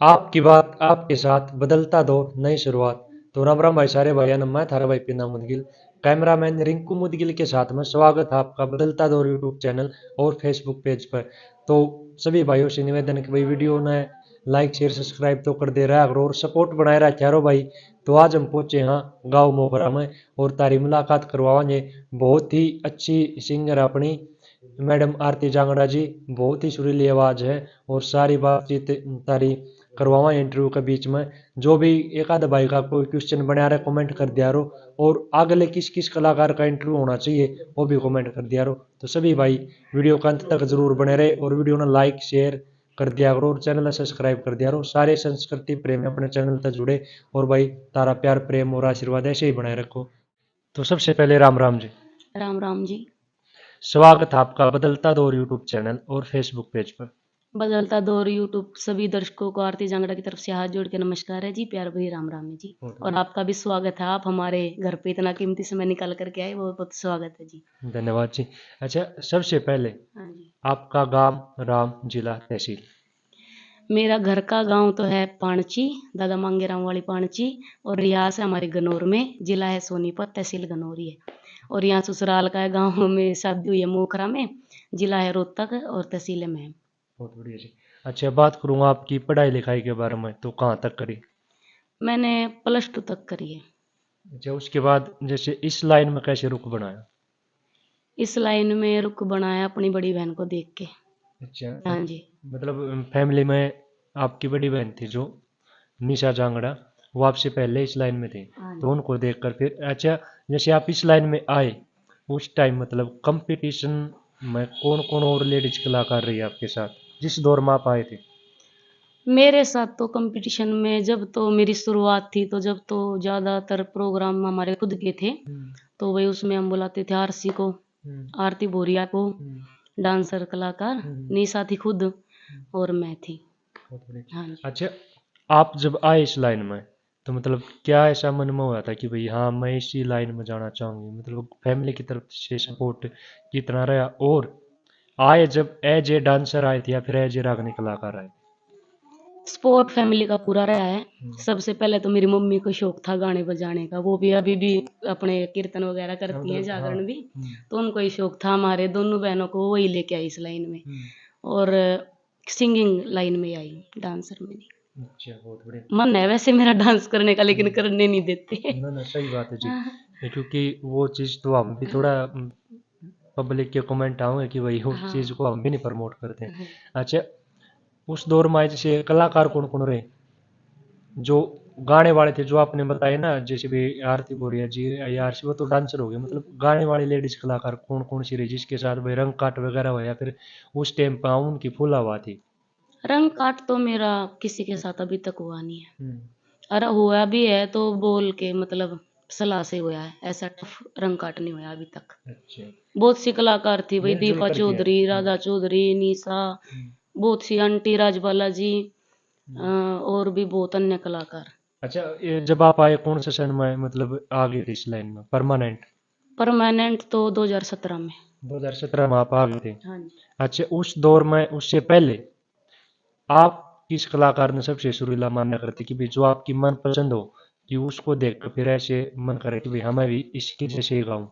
आपकी बात आपके साथ बदलता दौर नई शुरुआत। तो राम राम भाई सारे भाइयों ने, मैं थारा भाई पीना मुदगिल, कैमरामैन रिंकू मुदगिल के साथ में स्वागत है आपका बदलता दौर यूट्यूब चैनल और फेसबुक पेज पर। तो सभी भाइयों से निवेदन है कि भाई वीडियो ने लाइक शेयर सब्सक्राइब तो कर दे रहा करो और सपोर्ट बनाए रहा चारों भाई। तो आज हम पहुंचे हैं गाँव मोगरा में और तारी मुलाकात करवाएंगे बहुत ही अच्छी सिंगर अपनी मैडम आरती जांगड़ा जी। बहुत ही सुरीली आवाज है और सारी बातचीत तारी करवावा इंटरव्यू के बीच में। जो भी एक आध भाई का कोई क्वेश्चन बना रहे कमेंट कर दिया रो, और अगले किस किस कलाकार का इंटरव्यू होना चाहिए वो भी कमेंट कर दिया रो। तो सभी भाई वीडियो का अंत तक जरूर बने रहे और वीडियो ने लाइक शेयर कर दिया करो और चैनल सब्सक्राइब कर दिया करो। सारे संस्कृति प्रेम अपने चैनल तक जुड़े और भाई तारा प्यार प्रेम और आशीर्वाद ऐसे ही बनाए रखो। तो सबसे पहले राम राम जी। राम राम जी। स्वागत है आपका बदलता दौर यूट्यूब चैनल और फेसबुक पेज पर। बदलता दौर यूट्यूब सभी दर्शकों को आरती जांगड़ा की तरफ से हाथ जोड़ के नमस्कार है जी, प्यार भरी राम राम है जी। और आपका भी स्वागत है, आप हमारे घर पे इतना कीमती समय निकाल करके आए, बहुत बहुत स्वागत है जी। धन्यवाद जी। अच्छा, सबसे पहले हाँ जी। आपका गांव, राम, जिला, तहसील। मेरा घर का गांव तो है पाणची, दादा मांगे राम वाली पाणची, और रियास है हमारे गनौर में, जिला है सोनीपत, तहसील गनौरी है। और यहाँ ससुराल का है, गाँव में शादी हुई है मोखरा में, जिला है रोहतक और तहसील है महम। बहुत बढ़िया जी। अच्छा, बात करूंगा आपकी पढ़ाई लिखाई के बारे में, तो कहाँ तक करी? मैंने +2 तक करी है। अच्छा, उसके बाद जैसे इस लाइन में कैसे रुख बनाया? इस लाइन में रुख बनाया अपनी बड़ी बहन को देख के। अच्छा, हाँ जी। मतलब फैमिली में आपकी बड़ी बहन थी जो निशा जांगड़ा, वो आपसे पहले इस लाइन में थे। हाँ तो जी। उनको देखकर फिर अच्छा, जैसे आप इस लाइन में आए उस टाइम मतलब कंपटीशन में कौन कौन और लेडीज कलाकार रही आपके साथ जिस दौर में आप आए थे? मेरे साथ तो कंपटीशन में जब तो मेरी शुरुआत थी, तो जब तो ज़्यादातर प्रोग्राम हमारे खुद के थे, हम्म, तो वही उसमें हम बुलाते थे आरसी को, हम्म, आरती बोरिया को, हम्म, डांसर कलाकार हम्म, निशा थी खुद, और मैं थी। बहुत हाँ बढ़िया। जी। अच्छा, आप जब आए इस लाइन में तो मतलब क्या ऐसा मन में हुआ था कि भाई हाँ मैं इसी लाइन में जाना चाहूंगी, मतलब फैमिली की तरफ से सपोर्ट कितना रहा? और आए जब एज ए डांसर आए थे या फिर एज ए रागनी कलाकार आए? स्पोर्ट फैमिली का पूरा रहा है। हम्म, सबसे पहले तो मेरी मम्मी को शौक था गाने बजाने का, वो भी अभी भी अपने कीर्तन वगैरह हाँ, करती हैं, मतलब हाँ। जागरण भी। तो उनको ही शौक था, हमारे दोनों बहनों को वही लेके आई इस लाइन में। हम्म, और सिंगिंग लाइन में आई, डांसर में नहीं। अच्छा, बहुत बढ़िया। मन है वैसे मेरा डांस करने का, लेकिन हम्म, करने नहीं देते। ना ना, सही बात है जी। हाँ। ये क्योंकि वो चीज़ तो हम भी थोड़ा पब्लिक के कमेंट आऊंगे कि भाई उस चीज़ हाँ। को हम भी नहीं प्रमोट करते हैं। अच्छा, उस दौर में जैसे कलाकार कौन कौन रहे जो गाने वाले थे, जो आपने बताए ना, जैसे भी आरती बोरिया जी या आरसी, वो तो डांसर हो गए, मतलब गाने वाली लेडीज कलाकार कौन कौन सी रही जिसके साथ भाई रंग काट वगैरह हुआ या फिर उस टाइम पर उनकी फुल हवा थी? रंग काट तो मेरा किसी के साथ अभी तक हुआ नहीं है। हम्म, अरे हुआ भी है तो बोल के, मतलब सलाह से हुआ है, ऐसा टफ रंग काट नहीं हुआ अभी तक। अच्छा, बहुत सी कलाकार थी भाई, मिलजुल दीपा करके है। चौधरी, राधा चौधरी, निशा, हम्म, बहुत सी आंटी राजबाला जी, हम्म। और भी बहुत अन्य कलाकार। अच्छा, ये जब आप आए कौन से सन में मतलब आ गए थे इस लाइन में परमानेंट? परमानेंट तो 2017 में। 2017 में आप आ गए थे। हाँ जी। अच्छा, उस दौर में उससे पहले आप किस कलाकार ने सबसे सुरीला माना करते कि भाई जो आपकी मन पसंद हो, कि उसको देख कर फिर ऐसे मन करे कि भाई हमें भी इसकी जैसे ही गाऊं?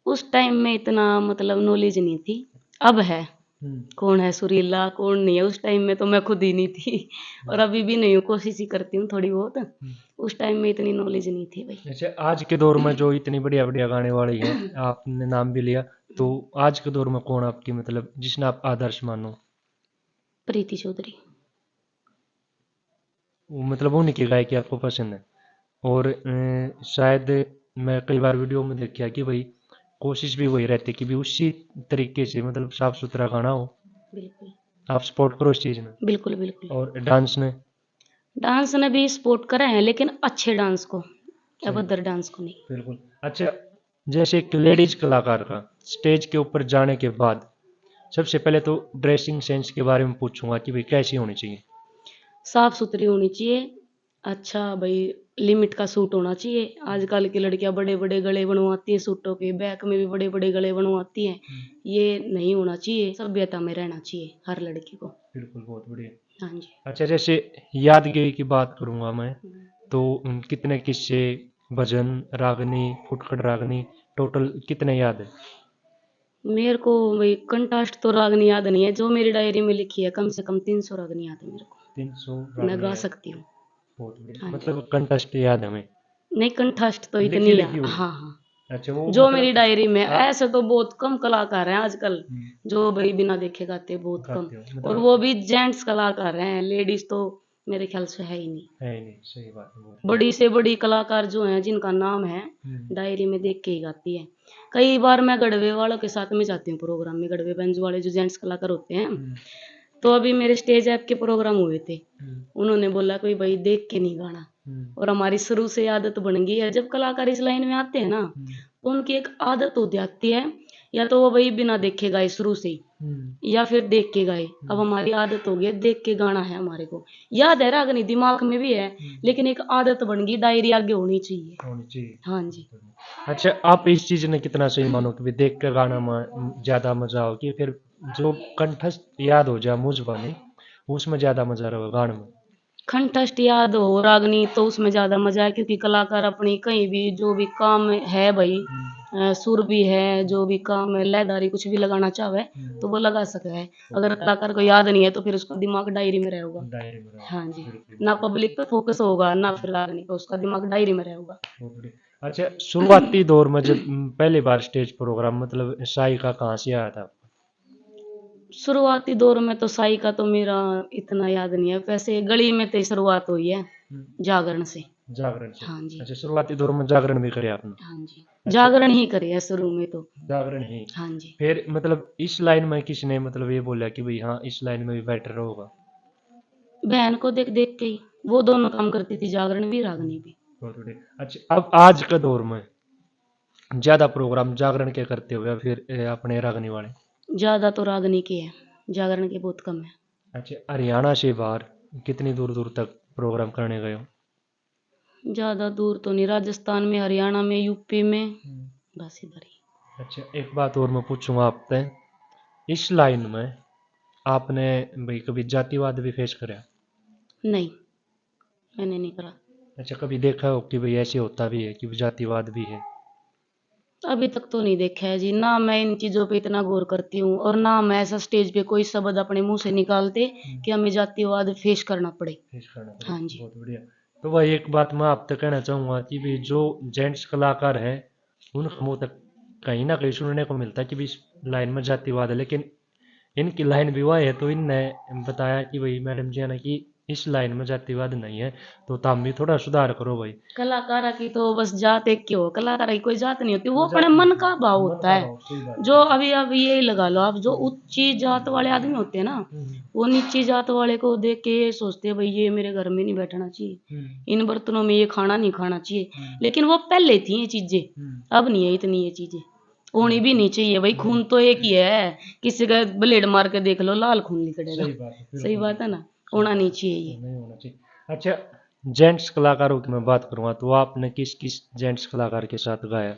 उस टाइम में इतना मतलब नॉलेज नहीं थी, अब है। हम्म, कौन है सुरीला कौन नहीं है, उस टाइम में तो मैं खुद ही नहीं थी। और अभी भी नहीं हूँ, कोशिश ही करती हूँ थोड़ी बहुत। हम्म। उस टाइम में इतनी नॉलेज नहीं थी भाई। जैसे आज के दौर में जो इतनी बढ़िया बढ़िया गाने वाली है, आपने नाम भी लिया, तो आज के दौर में कौन आपकी मतलब जिसने आप आदर्श मानो? प्रीति चौधरी। वो मतलब उन्हीं की गायकी आपको पसंद है? और शायद मैं कई बार वीडियो में देखा कि भाई कोशिश भी वही रहती है कि भी उसी तरीके से मतलब साफ सुथरा गाना हो। बिल्कुल आप सपोर्ट करो इस चीज़ में। बिल्कुल बिल्कुल। और डांस में? डांस ने भी सपोर्ट करा है, लेकिन अच्छे डांस को, सही, अभद्र डांस को नहीं। बिल्कुल। अच्छा, जैसे एक लेडीज कलाकार का स्टेज के ऊपर जाने के बाद सबसे पहले तो ड्रेसिंग सेंस के बारे में पूछूंगा कि भाई कैसी होनी चाहिए? साफ सुथरी होनी चाहिए। अच्छा भाई, लिमिट का सूट होना चाहिए। आजकल की लड़कियां बड़े बड़े गले बनवाती है सूटों के, बैक में भी बड़े बड़े गले बनवाती हैं। ये नहीं होना चाहिए, सभ्यता में रहना चाहिए हर लड़की को। बिल्कुल, बहुत बढ़िया। हाँ जी। अच्छा, जैसे यादगिरी की बात करूंगा मैं, तो कितने किस्से, भजन, रागनी, फुटकड़ रागनी, टोटल कितने याद है? मेरे को भाई कंठाष्ट तो रागनी याद नहीं है, जो मेरी डायरी में लिखी है कम से कम 300 रागनी याद है मेरे को। 300 मैं रागनी गा याद? सकती हूँ। बहुत बढ़िया, हाँ जी। मतलब कंटेस्ट याद है हमें, नहीं, कंठाष्ट तो लिखी इतनी लिखी हुई। हाँ हाँ, अच्छा, वो जो मेरी मतलब डायरी में। आप ऐसे तो बहुत कम कलाकार हैं आजकल जो भाई बिना देखे गाते, बहुत कम। गाते हो, और मतलब वो भी जेंट्स कलाकार हैं, लेडीज तो मेरे ख्याल से है ही नहीं। है नहीं, सही बात है, बहुत बड़ी से बड़ी कलाकार जो हैं जिनका नाम है, बढ़िया। डायरी में देख के ही गाती है। कई बार मैं गढ़वे वालों के साथ में जाती हूँ प्रोग्राम में, गढ़वे बेंजू वाले जो जेंट्स कलाकार होते हैं। तो अभी मेरे स्टेज ऐप के प्रोग्राम हुए थे, उन्होंने बोला कोई भाई देख के नहीं गाना। और हमारी शुरू से आदत बन गई है, जब कलाकार इस लाइन में आते हैं ना, तो उनकी एक आदत हो जाती है, या तो वो भाई बिना देखे गाए शुरू से ही, या फिर देख के गाए। अब हमारी आदत हो गई है, देख के गाना है हमारे को। याद है रागनी, दिमाग में भी है, लेकिन एक आदत बन गई, डायरी आगे होनी चाहिए। होनी चाहिए। हाँ जी। अच्छा, आप इस चीज ने कितना सही मानो कि भी देख कर गाना ज्यादा मजा हो, कि फिर जो कंठस्थ याद हो जाए मुझ बने, उसमें ज्यादा मजा रहा गाने में? कंठस्थ याद हो रागनी तो उसमें ज्यादा मजा है, क्योंकि कलाकार अपनी कहीं भी जो भी काम है भाई, सुर भी है, जो भी काम है, लयदारी कुछ भी लगाना चाहे तो वो लगा सकता है। अगर कलाकार को याद नहीं है तो फिर उसका दिमाग डायरी में रहेगा। डायरी में रहा, हाँ जी। बिल्कुल। ना पब्लिक पे फोकस होगा, ना फिर रागनी पे, उसका दिमाग डायरी में रहेगा। बहुत बढ़िया। अच्छा, शुरुआती दौर में जब पहली बार स्टेज प्रोग्राम, मतलब साई का कहाँ से आया था? शुरुआती दौर में तो साई का तो मेरा इतना याद नहीं है, वैसे गली में तो शुरुआत हुई है जागरण से। जागरण से? हाँ जी। अच्छा, शुरुआती दौर में जागरण भी करे आपने? हाँ जी, अच्छा, जागरण ही करे है शुरू में तो। जागरण ही। हाँ जी। फिर मतलब इस लाइन में किसने मतलब ये बोला कि भाई हाँ, इस लाइन में भी बेटर होगा? बहन को देख देख के ही, वो दोनों काम करती थी, जागरण भी रागनी भी। बहुत बढ़िया। अच्छा, अब आज के दौर में ज्यादा प्रोग्राम जागरण के करते हो या फिर अपने रागनी वाले? ज्यादा तो रागनी के है, जागरण के बहुत कम है। अच्छा, हरियाणा से बाहर कितनी दूर दूर तक प्रोग्राम करने गए हो? ज्यादा दूर तो नहीं, राजस्थान में, हरियाणा में, यूपी में, बस इधर ही। अच्छा, एक बात और मैं पूछूंगा आपसे, इस लाइन में आपने भाई कभी जातिवाद भी फेस करा? नहीं, मैंने नहीं करा। अच्छा, कभी देखा हो कि भाई ऐसे होता भी है कि जातिवाद भी है? अभी तक तो नहीं देखा है जी, ना मैं इन चीजों पे इतना गौर करती हूँ, और ना मैं ऐसा स्टेज पे कोई शब्द अपने मुंह से निकालते कि हमें जातिवाद फेस करना पड़े। फेस करना पड़े, हाँ जी। बहुत बढ़िया। तो वह एक बात मैं आप तक कहना चाहूंगा कि भी जो जेंट्स कलाकार हैं, उन मुंह तक कहीं ना कहीं सुनने को मिलता है कि भी इस लाइन में जातिवाद है, लेकिन इनकी लाइन विवाह है तो इनने बताया कि भाई मैडम जी है ना कि इस लाइन में जातिवाद नहीं है, तो तुम भी थोड़ा सुधार करो भाई। कलाकारा की तो बस जात एक की हो, कलाकारा की कोई जात नहीं होती, वो वो अपने जात नहीं मन होती, का भाव मन होता का है। भाव, सही बात जो है। अभी अभी यही लगा लो आप, जो ऊंची जात वाले आदमी होते हैं ना, वो नीची जात वाले को देख के ये सोचते हैं भाई ये मेरे घर में नहीं बैठना चाहिए, इन बर्तनों में ये खाना नहीं खाना चाहिए। लेकिन वो पहले थी ये चीजें, अब नहीं है इतनी ये चीजें, होनी भी नहीं चाहिए भाई। खून तो एक ही है, किसी का ब्लेड मार के देख लो, लाल खून निकलेगा। सही बात है, सही बिल्कुल बात है बिल्कुल। ना, सही होना नहीं बात चाहिए है, ये। नहीं होना चाहिए। अच्छा, जेंट्स कलाकारों की मैं बात करूंगा तो आपने किस किस जेंट्स कलाकार के साथ गाया?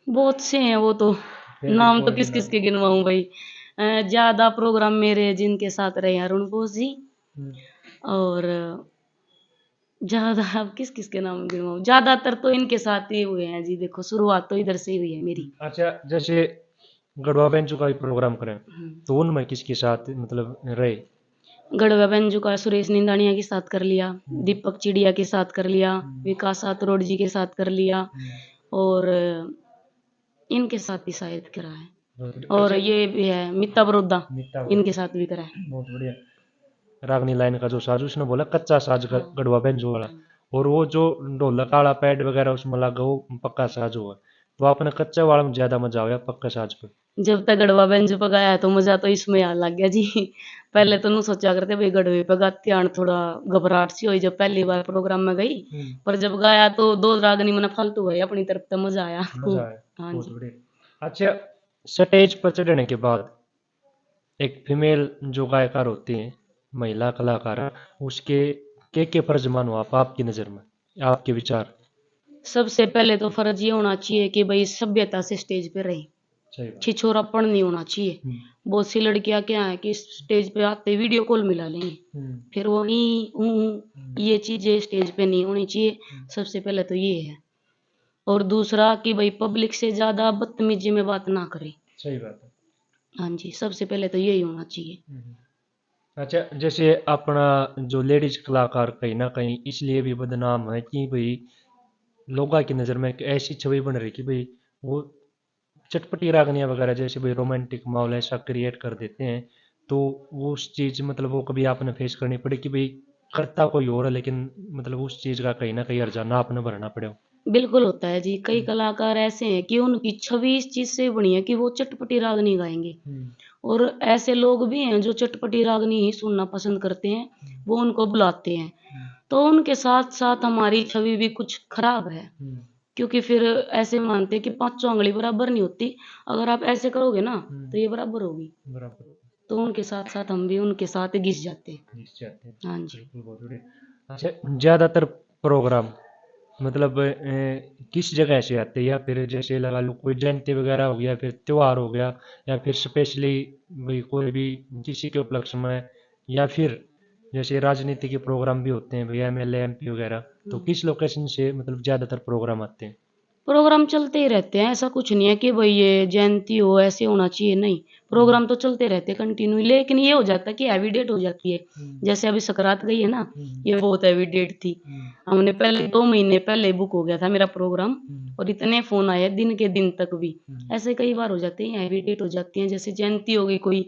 बहुत से हैं वो तो, फेवरेट नाम तो कौन किस गिना? किस के गिनवाऊं भाई। ज्यादा प्रोग्राम मेरे जिनके साथ रहे हैं अरुण बोस जी, और ज्यादा अब किस किस के नाम गिनवाऊं, ज्यादातर तो इनके साथ ही हुए हैं जी। देखो शुरुआत तो इधर से ही हुई है मेरी। अच्छा, जैसे गढ़वा बेंचू का भी प्रोग्राम करें हम्म। तो उनमें किसके साथ मतलब रहे? गढ़वा बेंजू का सुरेश निंदानिया के साथ कर लिया, दीपक चिड़िया के साथ कर लिया, विकास राठौड़ जी के साथ कर लिया, और इनके साथ भी शायद करा है, और अच्छा, ये भी है मित्ता बरोदा, मीता इनके साथ भी करा है। बहुत बढ़िया। रागनी लाइन का जो साज उसने बोला कच्चा साज हाँ। गढ़वा बेंजू वाला, और वो जो ढोलक काला पैड वगैरह उसमें लगा वो पक्का साज हुआ। तो आपने कच्चे वाले में ज्यादा मजा आया पक्का साज पे? जब तक गढ़वा बेंजू पे गाया तो मजा तो इसमें आ लग गया जी। पहले तो नू सोचा करते भाई गढ़वे पे गाती आन, थोड़ा घबराहट सी हुई जब पहली बार प्रोग्राम में गई, पर जब गाया तो दो रागनी मैंने फालतू गई, अपनी तरफ से मजा आया मजा खूब। आया, हाँ बहुत जी। बढ़िया। अच्छा, स्टेज पर चढ़ने के बाद एक फीमेल जो गायकार होती है, महिला कलाकार, उसके के फर्ज मानो आप आपकी नज़र में? आपके विचार? सबसे पहले तो फर्ज ये होना चाहिए कि भाई सभ्यता से स्टेज पे रहे, सही बात। छिछोरापन नहीं होना चाहिए। बहुत सी लड़कियां क्या है कि स्टेज पे आते वीडियो कॉल मिला लेंगी, फिर वो ये चीजें स्टेज पे नहीं होनी चाहिए। सबसे पहले तो ये है। और दूसरा कि भाई पब्लिक से ज्यादा बदतमीजी में बात ना करे। सही बात है। हाँ जी, सबसे पहले तो यही होना चाहिए। अच्छा, जैसे अपना जो लेडीज कलाकार कहीं ना कहीं इसलिए भी बदनाम है कि भाई लोगों की नज़र में एक ऐसी छवि बन रही कि भाई वो चटपटी रागनियाँ वगैरह जैसे भाई रोमांटिक माहौल ऐसा क्रिएट कर देते हैं, तो वो उस चीज़ मतलब वो कभी आपने फेस करनी पड़ी कि भाई करता कोई और है लेकिन मतलब उस चीज़ का कहीं ना कहीं हर्जाना आपने भरना पड़े हो? बिल्कुल होता है जी। कई कलाकार ऐसे हैं कि उनकी छवि इस चीज से बनी है कि वो चटपटी रागनी गाएंगे। और ऐसे लोग भी हैं जो चटपटी रागनी ही सुनना पसंद करते हैं, वो उनको बुलाते हैं। तो उनके साथ साथ हमारी छवि भी कुछ खराब है, क्योंकि फिर ऐसे मानते हैं कि पांचों उंगली बराबर नहीं होती। अगर आप ऐसे करोगे ना तो ये बराबर होगी। बराबर। तो उनके साथ साथ हम भी उनके साथ घिस जाते हैं। जिस चाहते हैं। हाँ जी। बिल्कुल, बहुत बढ़िया। अच्छा, ज़्यादातर प्रोग्राम मतलब किस जगह से आते हैं, या फिर जैसे लगा लो कोई जयंती वगैरह हो गया, फिर त्योहार हो गया, या फिर स्पेशली भाई कोई भी किसी के उपलक्ष्य में, या फिर जैसे राजनीति के प्रोग्राम भी होते हैं भाई एमएलए एमपी वगैरह, तो किस लोकेशन से मतलब ज़्यादातर प्रोग्राम आते हैं? प्रोग्राम चलते ही रहते हैं, ऐसा कुछ नहीं है कि भाई ये जयंती हो ऐसे होना चाहिए, नहीं। प्रोग्राम तो चलते रहते हैं कंटिन्यू, लेकिन ये हो जाता है कि हैवी डेट हो जाती है। जैसे अभी सकरात गई है ना, ये बहुत हैवी डेट थी। हमने पहले 2 महीने पहले बुक हो गया था मेरा प्रोग्राम, और इतने फोन आए दिन के दिन तक भी। ऐसे कई बार हो जाते हैं, हैवी डेट हो जाती है। जैसे जयंती हो गई कोई,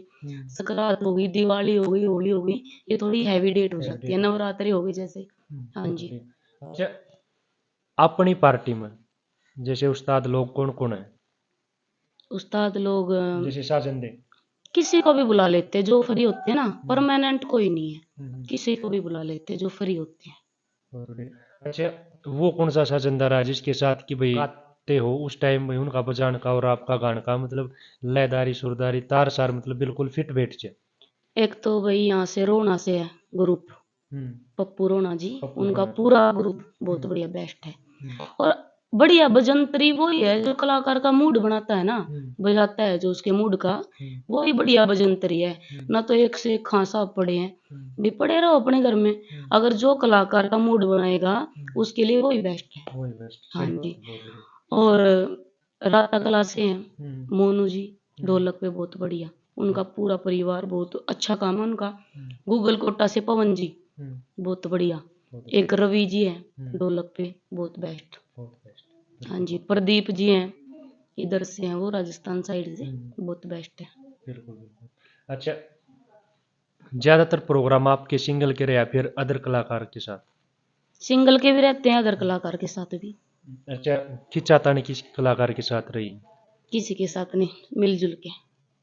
सकरात हो गई, दिवाली हो गई, होली हो गई, ये थोड़ी हैवी डेट हो जाती है। नवरात्रि हो गई जैसे। हाँ बहुत जी। बढ़िया। अच्छा, अपनी पार्टी में जैसे उस्ताद लोग कौन कौन है? उस्ताद लोग जैसे साजन दे। किसी को भी बुला लेते हैं जो फ्री होते हैं ना, परमानेंट कोई नहीं है। किसी को भी बुला लेते हैं जो फ्री होते हैं। बहुत बढ़िया। अच्छा, वो कौन सा साजनदार है जिसके साथ कि भाई गाते हो उस टाइम भाई उनका बजान का और आपका गान का मतलब लयदारी सुरदारी तार सार मतलब बिल्कुल फिट बैठ जाए? एक तो भाई यहाँ से रोना से है ग्रुप, हम्म। पप्पू रोना जी। पप्पू उनका रोना। पूरा ग्रुप बहुत बढ़िया, बेस्ट है। और बढ़िया भजंत्री वही है जो कलाकार का मूड बनाता है ना, बजाता है जो उसके मूड का, वही बढ़िया भजंत्री है। ना तो एक से एक खासा पड़े हैं, भी पड़े रहो अपने घर में। अगर जो कलाकार का मूड बनाएगा उसके लिए वही बेस्ट है। वही बेस्ट। हाँ सही बात जी। है, बहुत बढ़िया। और राधा कला से हैं हम्म। मोनू जी, ढोलक पे बहुत बढ़िया। उनका पूरा परिवार बहुत अच्छा काम है उनका। गूगल कोटा से पवन जी, बहुत बढ़िया। बहुत एक रवि जी हैं ढोलक पे, बहुत बेस्ट। बहुत बेस्ट। हाँ जी। प्रदीप जी हैं, इधर से हैं वो, राजस्थान साइड से, बहुत बेस्ट है। बिल्कुल बिल्कुल। अच्छा, ज्यादातर प्रोग्राम आपके सिंगल के रहे या फिर अदर कलाकार के साथ? सिंगल के भी रहते हैं, अदर कलाकार के साथ भी। अच्छा, खिंचातानी किस कलाकार के साथ रही? किसी के साथ नहीं, मिलजुल के।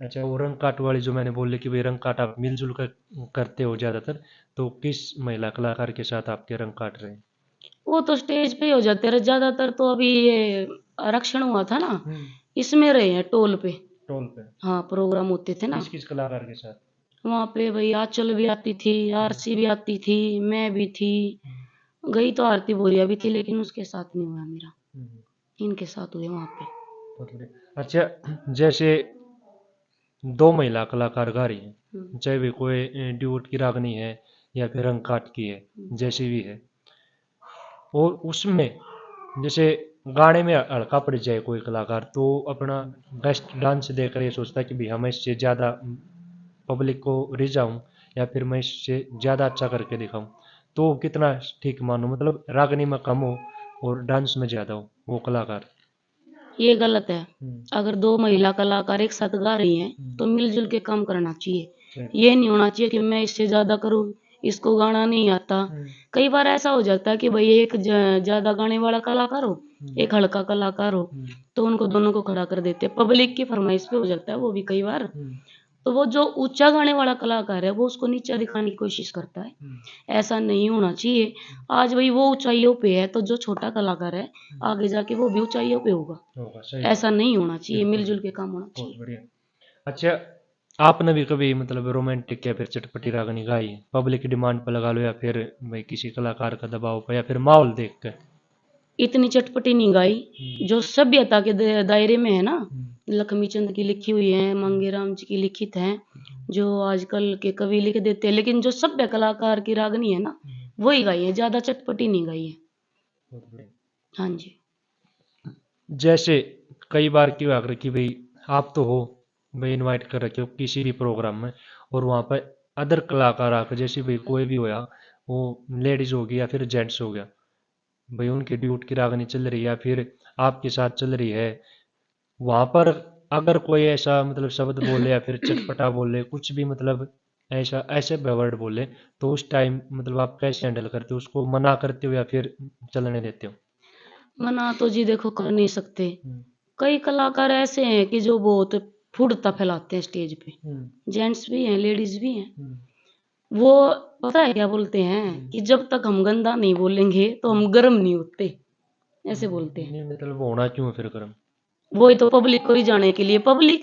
अच्छा, वो रंग काट वाली जो मैंने बोली कि भाई रंग काट आप मिलजुल कर करते हो ज्यादातर, तो किस महिला कलाकार के साथ आपके रंग काट रहे हैं? वो तो स्टेज पे ही हो जाते रहे ज्यादातर। तो अभी ये आरक्षण हुआ था ना, इसमें रहे हैं टोल पे। टोल पे? हाँ, प्रोग्राम होते थे ना, किस किस कलाकार के साथ? वहाँ पे भाई आंचल भी आती थी, आरसी भी आती थी, मैं भी थी। गई तो आरती बोरिया भी थी, लेकिन उसके साथ नहीं हुआ मेरा, इनके साथ हुए वहाँ पे। बहुत बढ़िया। अच्छा, जैसे दो महिला कलाकार गा रही हैं, चाहे वे कोई ड्यूट की रागनी है या फिर रंग काट की है, जैसी भी है, और उसमें जैसे गाने में हल्का पड़ जाए कोई कलाकार तो अपना बेस्ट डांस देखकर ये सोचता है कि भाई हम इससे ज़्यादा पब्लिक को रिझाऊं या फिर मैं इससे ज़्यादा अच्छा करके दिखाऊं, तो कितना ठीक मानो मतलब रागनी में कम हो और डांस में ज़्यादा हो वो कलाकार? ये गलत है। अगर 2 महिला कलाकार एक साथ गा रही हैं तो मिलजुल के काम करना चाहिए। ये नहीं होना चाहिए कि मैं इससे ज्यादा करूँ, इसको गाना नहीं आता। कई बार ऐसा हो जाता है कि भाई एक ज्यादा गाने वाला कलाकार हो, एक हल्का कलाकार हो, तो उनको दोनों को खड़ा कर देते हैं। पब्लिक की फरमाइश पे हो जाता है वो भी कई बार। तो वो जो ऊंचा गाने वाला कलाकार है वो उसको नीचा दिखाने की कोशिश करता है। ऐसा नहीं होना चाहिए। आज भाई वो ऊंचाइयों पे है, तो जो छोटा कलाकार है आगे जाके वो भी ऊंचाइयों पे होगा। होगा, सही ऐसा बात। नहीं होना चाहिए, बिल्कुल मिलजुल के बिल्कुल, काम होना बहुत चाहिए। बढ़िया। अच्छा, आपने भी कभी मतलब रोमांटिक या फिर चटपटी रागनी गाई है? पब्लिक की डिमांड पर लगा लो या फिर भाई किसी कलाकार का दबाव पर या फिर माहौल देख कर? इतनी चटपटी नहीं गाई, जो सभ्यता के दायरे में है ना, हम्म। लक्ष्मी चंद की लिखी हुई है, मांगेराम जी की लिखित है, जो आजकल के कवि लिख देते हैं, लेकिन जो सभ्य कलाकार की रागनी है ना, वही गाई है, ज्यादा चटपटी नहीं गाई है। बहुत बढ़िया। हाँ जी। जैसे कई बार की हुआ करे कि भाई आप तो हो भाई इनवाइट कर रखे हो किसी भी प्रोग्राम में, और वहाँ पर अदर कलाकार आकर, जैसे भाई कोई भी होया, वो लेडीज हो गई या फिर जेंट्स हो गया, भाई उनकी ड्यूट की रागनी चल रही है या फिर आपके साथ चल रही है, वहाँ पर अगर कोई ऐसा मतलब शब्द बोले या फिर चटपटा बोले कुछ भी मतलब ऐसा ऐसे वर्ड बोले, तो उस टाइम मतलब आप कैसे हैंडल करते हो उसको? मना करते हो या फिर चलने देते हो? मना तो जी देखो कर नहीं सकते। हम्म। कई कलाकार ऐसे हैं कि जो बहुत फुड़ता फैलाते हैं स्टेज पे, हम्म। जेंट्स भी हैं, लेडीज भी हैं। हम्म। वो पता है क्या बोलते हैं कि जब तक हम गंदा नहीं बोलेंगे तो हम गर्म नहीं होते, ऐसे बोलते हैं। नहीं मतलब होना क्यों है फिर कर्म? वही तो पब्लिक को ही जाने के लिए, पब्लिक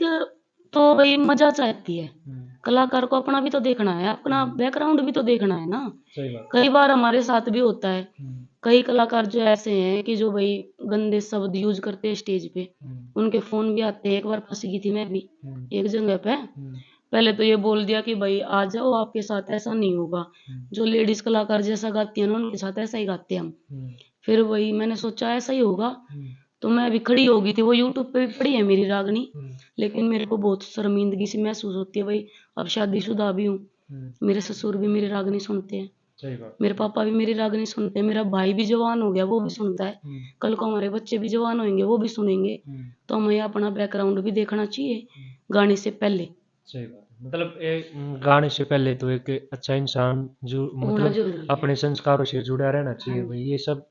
तो भाई मजा चाहती है, हम्म। कलाकार को अपना भी तो देखना है, अपना बैकग्राउंड भी तो देखना है ना। सही बात। कई बार हमारे साथ भी होता है, हम्म। कई कलाकार जो ऐसे हैं कि जो भाई गंदे शब्द यूज करते हैं स्टेज पे, हम्म। उनके फोन भी आते हैं। एक बार फंस गई थी मैं भी हम्म। एक जगह पे। हम्म। पहले तो ये बोल दिया कि भाई आ जाओ, आपके साथ ऐसा नहीं होगा, हम्म। जो लेडीज कलाकार जैसा गाती है ना उनके साथ ऐसा ही गाते हैं हम। हम्म। फिर वही मैंने सोचा ऐसा ही होगा, हम्म। तो मैं अभी खड़ी हो गई थी, वो यूट्यूब पे भी पड़ी है मेरी रागनी। हम्म। लेकिन मेरे को बहुत शर्मिंदगी सी महसूस होती है भाई, अब शादीशुदा भी हूँ, हम्म। मेरे ससुर भी मेरी रागनी सुनते हैं, सही बात। मेरे पापा भी मेरी रागनी सुनते हैं, मेरा भाई भी जवान हो गया वो भी सुनता है, हम्म। कल को हमारे बच्चे भी जवान होंगे वो भी सुनेंगे। हम्म। तो हमें अपना बैकग्राउंड भी देखना चाहिए गाने से पहले, सही बात है। मतलब एक गाने से पहले तो एक अच्छा इंसान जो होना मतलब जरूरी है। अपने संस्कारों से जुड़ा रहना हाँ चाहिए भाई। जी। ये सब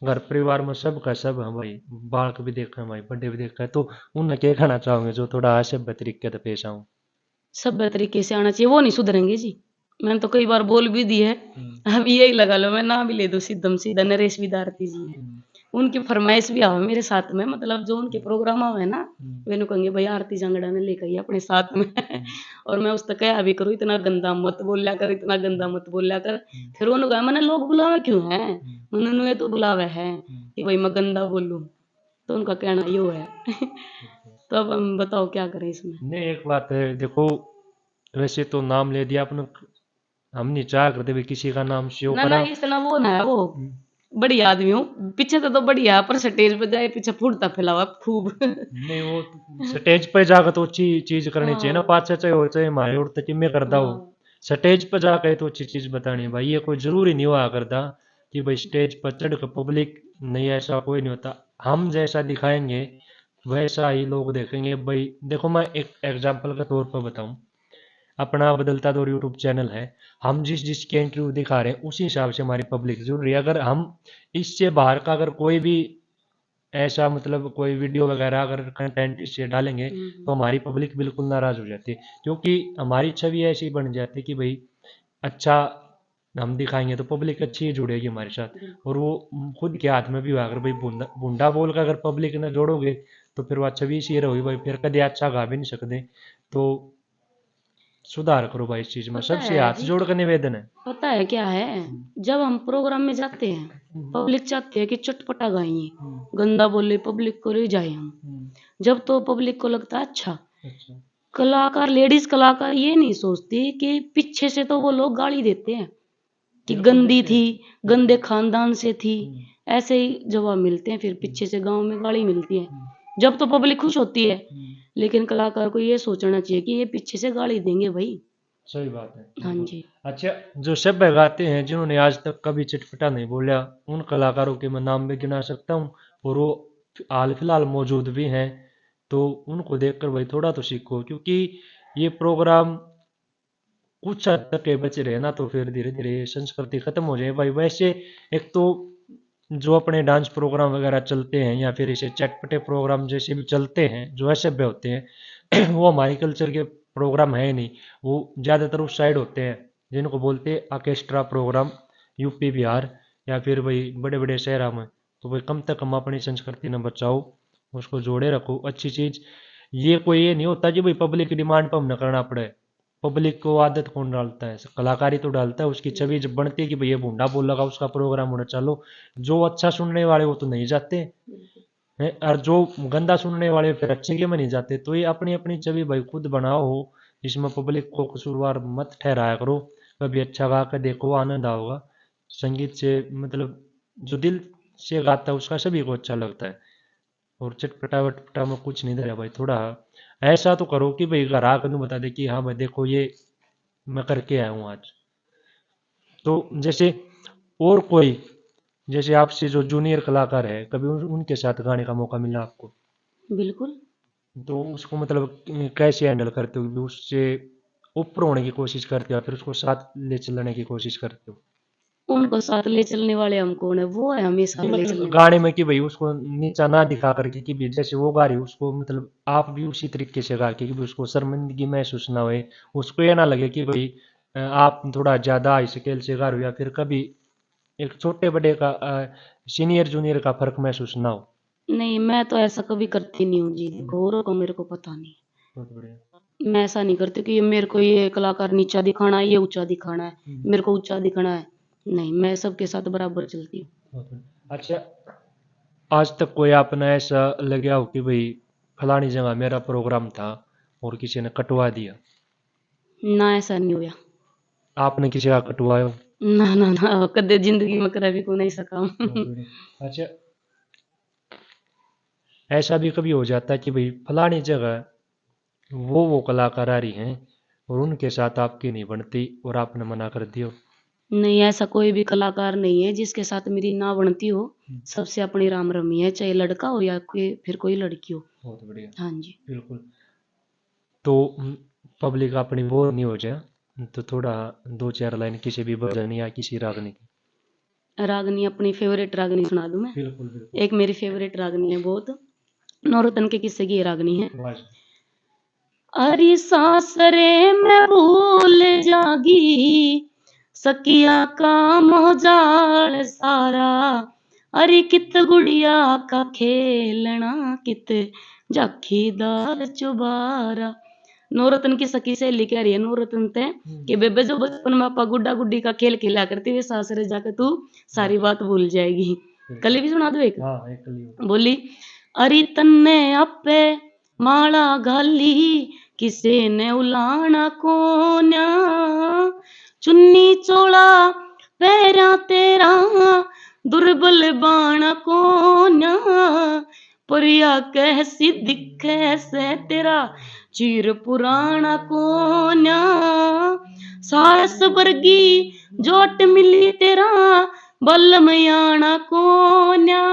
घर परिवार में सब का सब है भाई, बालक भी देखा है भाई, बड़े भी देखा है, तो उन्हें क्या कहना चाहोगे जो थोड़ा असभ्य तरीके से पेश आऊं? सभ्य तरीके से आना चाहिए, वो नहीं सुधरेंगे जी। मैंने तो कई बार बोल भी दी है। हम्म। अब यही लगा लो, मैं नाम भी ले दूं सिद्धम सीधा, नरेश विद्यार्थी जी है, हम्म। उनकी फरमाइश भी आवे मेरे साथ में, मतलब जो उनके प्रोग्राम आवे ना, हम्म। वे कहेंगे भाई आरती जांगड़ा ने लेकर आइए अपने साथ में। हम्म। और मैं उस तक कहा भी करूँ, इतना गंदा मत बोलिया कर, इतना गंदा मत बोलिया कर। हम्म। फिर उन्होंने कहा मैंने लोग बुलावे क्यों है, हम्म। उन्होंने तो बुलावे है हम्म। कि भाई मैं गंदा बोलूं, तो उनका कहना यो है। तो अब हम बताओ क्या करें इसमें। नहीं एक बात है देखो, वैसे तो नाम ले दिया आपने, हम नहीं चाह करते भी किसी का नाम शो ना ना करा। इतना वो ना है वो, हम्म। बढ़िया आदमी हूँ, पीछे तो बढ़िया, पर स्टेज पे जाए पीछे फूटता फैलावा खूब। नहीं वो स्टेज पे जाकर तो अच्छी चीज करनी चाहिए ना, हाँ पाँच चाहे हो चाहे मारे और तक मैं करता हूँ। हाँ। स्टेज पर जाकर तो अच्छी चीज बतानी है भाई, ये कोई जरूरी नहीं हुआ करता कि भाई स्टेज पर चढ़ कर पब्लिक, नहीं ऐसा कोई नहीं होता। हम जैसा दिखाएंगे वैसा ही लोग देखेंगे भाई। देखो मैं एक एग्जाम्पल के तौर पर बताऊं, अपना बदलता दौर यूट्यूब चैनल है, हम जिस जिसके इंटरव्यू दिखा रहे हैं उसी हिसाब से हमारी पब्लिक जुड़ रही है। अगर हम इससे बाहर का अगर कोई भी ऐसा मतलब कोई वीडियो वगैरह अगर कंटेंट इससे डालेंगे तो हमारी पब्लिक बिल्कुल नाराज हो जाती है, क्योंकि हमारी छवि ऐसी बन जाती है कि भाई अच्छा हम दिखाएंगे तो पब्लिक अच्छी ही जुड़ेगी हमारे साथ। और वो खुद के हाथ में भी हुआ, अगर भाई बूंदा बूंदा बोल कर अगर पब्लिक ने जोड़ोगे तो फिर वो छवि सी रहोगी भाई, फिर कभी अच्छा गा भी नहीं सकते। तो सुधार करो भाई इस चीज में, पता सबसे है हाथ जी, जोड़ कर निवेदन है। पता है क्या है, जब हम प्रोग्राम में जाते हैं, हम्म। पब्लिक चाहती है कि चटपटा गाइए, हम्म। गंदा बोले पब्लिक को ले जाए हम। हम्म। जब तो पब्लिक को लगता है अच्छा, अच्छा। कलाकार लेडीज कलाकार ये नहीं सोचती कि पीछे से तो वो लोग गाली देते हैं कि बिल्कुल गंदी देते थी, हैं। गंदे खानदान से थी, हम्म। ऐसे ही जवाब मिलते हैं, फिर हम्म। पीछे से गांव में गाली मिलती है। हम्म। जब तो पब्लिक खुश होती है, हम्म। लेकिन कलाकार को ये सोचना चाहिए कि ये पीछे से गाली देंगे भाई। सही बात है हाँ बिल्कुल। जी। अच्छा, जो सभ्य गाते हैं जिन्होंने आज तक कभी चटपटा नहीं बोला, उन कलाकारों के मैं नाम भी गिना सकता हूँ, और वो हाल फिलहाल मौजूद भी हैं, तो उनको देखकर भाई थोड़ा तो सीखो, क्योंकि ये प्रोग्राम कुछ हद तक के बचे रहे ना तो फिर धीरे धीरे ये संस्कृति खत्म हो जाए भाई। वैसे एक तो जो अपने डांस प्रोग्राम वगैरह चलते हैं या फिर इसे चटपटे प्रोग्राम जैसे भी चलते हैं जो असभ्य होते हैं वो हमारे कल्चर के प्रोग्राम है ही नहीं। वो ज़्यादातर उस साइड होते हैं जिनको बोलते हैं ऑर्केस्ट्रा प्रोग्राम, यूपी बिहार या फिर भाई बड़े बड़े शहरों में। तो भाई कम तक हम अपनी संस्कृति न बचाओ, उसको जोड़े रखो अच्छी चीज़। ये कोई ये नहीं होता कि भाई पब्लिक की डिमांड पर हमने करना पड़े। पब्लिक को आदत कौन डालता है, कलाकारी तो डालता है। उसकी छवि जब बनती है कि भाई ये भूंडा बोल लगा उसका प्रोग्राम होना चालो, जो अच्छा सुनने वाले वो तो नहीं जाते हैं, और जो गंदा सुनने वाले फिर अच्छे के में नहीं जाते। तो ये अपनी अपनी छवि भाई खुद बनाओ हो, इसमें पब्लिक को कसूरवार मत ठहराया करो। कभी अच्छा गा कर देखो, आनंद आओगा। संगीत से मतलब जो दिल से गाता है उसका सभी को अच्छा लगता है। और चटपटा वटपटा में कुछ नहीं धरा भाई, थोड़ा ऐसा तो करो कि भाई घर आकर तुम बता दे कि हाँ भाई देखो ये मैं करके आया हूँ आज। तो जैसे और कोई, जैसे आपसे जो जूनियर कलाकार है, कभी उनके साथ गाने का मौका मिला आपको? बिल्कुल। तो उसको मतलब कैसे हैंडल करते हो? उससे ऊपर होने की कोशिश करते हो या फिर उसको साथ ले चलने की कोशिश करते हो? उनको साथ ले चलने वाले हम कौन है, वो है हमें जी, साथ ले मतलब चलने गाने वाले। में कि भाई उसको नीचा ना दिखा करके कि भाई जैसे वो गा रही है उसको मतलब आप भी उसी तरीके से गा के कि भाई उसको शर्मिंदगी महसूस ना होए, उसको ये ना लगे कि भाई आप थोड़ा ज्यादा हाई स्केल से गा रहे हो, या फिर कभी एक छोटे बड़े का सीनियर जूनियर का फर्क महसूस ना हो। नहीं, मैं तो ऐसा कभी करती नहीं हूँ जी, घोरों का मेरे को पता नहीं। बहुत बढ़िया। मैं ऐसा नहीं करती कि मेरे को ये कलाकार नीचा दिखाना है, ये ऊंचा दिखाना है, मेरे को ऊंचा दिखाना है। नहीं, मैं सबके साथ बराबर चलती हूँ। बहुत बढ़िया। अच्छा, आज तक कोई आपने ऐसा लगा हो कि भाई फलानी जगह मेरा प्रोग्राम था और किसी ने कटवा दिया? ना, ऐसा नहीं हुआ। आपने किसी का कटवाया हो? ना ना ना, कदे जिंदगी में कभी को नहीं सका बहुत हूँ। बढ़िया। अच्छा, ऐसा भी कभी हो जाता है कि भाई फलानी जगह वो कलाकार आ रही हैं और उनके साथ आपकी नहीं बनती और आपने मना कर दियो? नहीं, ऐसा कोई भी कलाकार नहीं है जिसके साथ मेरी ना बनती हो। सबसे अपनी राम रमी है, चाहे लड़का हो या कोई फिर कोई लड़की हो। बहुत बढ़िया। हाँ जी। बिल्कुल। तो पब्लिक अपनी बोर नहीं हो जाए तो थोड़ा दो चार लाइन किसी भी भजन या किसी रागनी की। रागनी अपनी फेवरेट रागनी सुना दूं मैं? बिल्कुल बिल्कुल। एक मेरी फेवरेट रागनी है बहुत, नौरतन के किस्से की ये रागनी है। वाह। अरे सासरे में भूल जागी, सकिया का मोजाल सारा। अरे कित गुड़िया का खेलना, कित जाखीदार चुबारा। नौरतन की सखी सहेली कह रही है नौरतन ते कि बेबे जो बचपन में आपा गुड्डा गुड्डी का खेल खेला करती वे सासरे जाके तू सारी बात भूल जाएगी। कल भी सुना दो एक। हाँ एक कली। बोली, अरे तन्ने आपे माला घाली, किसे ने उलाना कोन्या। चुन्नी चोला पैरा तेरा, दुर्बल बाण कोन्या। परिया कैसी दिखे से तेरा, चीर पुराना कोन्या। सास वर्गी जोट मिली तेरा, बल मयाना कोन्या।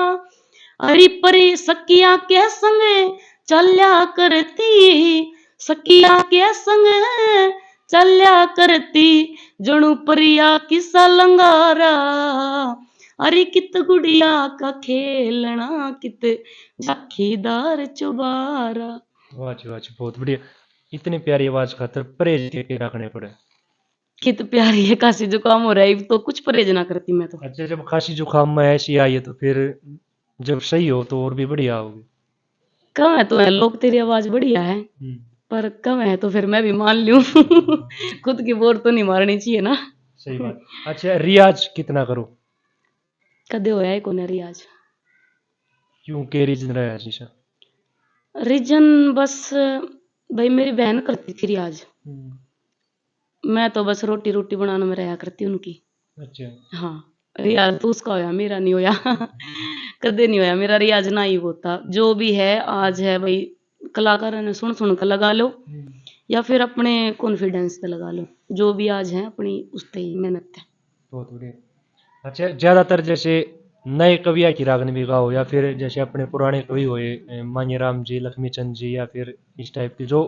अरे परी सकिया के संग चल्या करती, सकिया के संग चल्या करती, जणु परिया किसा लंगारा। अरे कित गुड़िया का खेलना, कित जाखीदार चुबारा। वाह जी वाह जी, बहुत बढ़िया। इतनी प्यारी आवाज खातर परहेज के रखने पड़े। कित प्यारी है, काशी जुकाम हो रहा है तो कुछ परहेज ना करती मैं तो। अच्छा, जब खांसी जुकाम में ऐसी आई है तो फिर जब सही हो तो और भी बढ़िया होगी। कम है तो है लोग, तेरी आवाज बढ़िया है, पर कम है तो फिर मैं भी मान लूं। खुद की बोर तो नहीं मारनी चाहिए ना। सही बात। अच्छा, रियाज कितना करो? कदे होया है कोने रियाज? क्यों के रीजन रहा है शीशा? रीजन बस भाई मेरी बहन करती थी रियाज, मैं तो बस रोटी रोटी बनाने में रहा करती उनकी। अच्छा। हाँ, रियाज तो उसका होया, मेरा नहीं होया। कदे नहीं होया मेरा रियाज, ना ही होता। जो भी है आज है भाई, कलाकार ने सुन सुन कर लगा लो या फिर अपने कॉन्फिडेंस पे लगा लो, जो भी आज है अपनी उस पे ही मेहनत है। बहुत बढ़िया। अच्छा, ज्यादातर जैसे नए कविया की रागनी भी गाओ या फिर जैसे अपने पुराने कवि हुए मान्यराम जी, लक्ष्मीचंद जी, या फिर इस टाइप के जो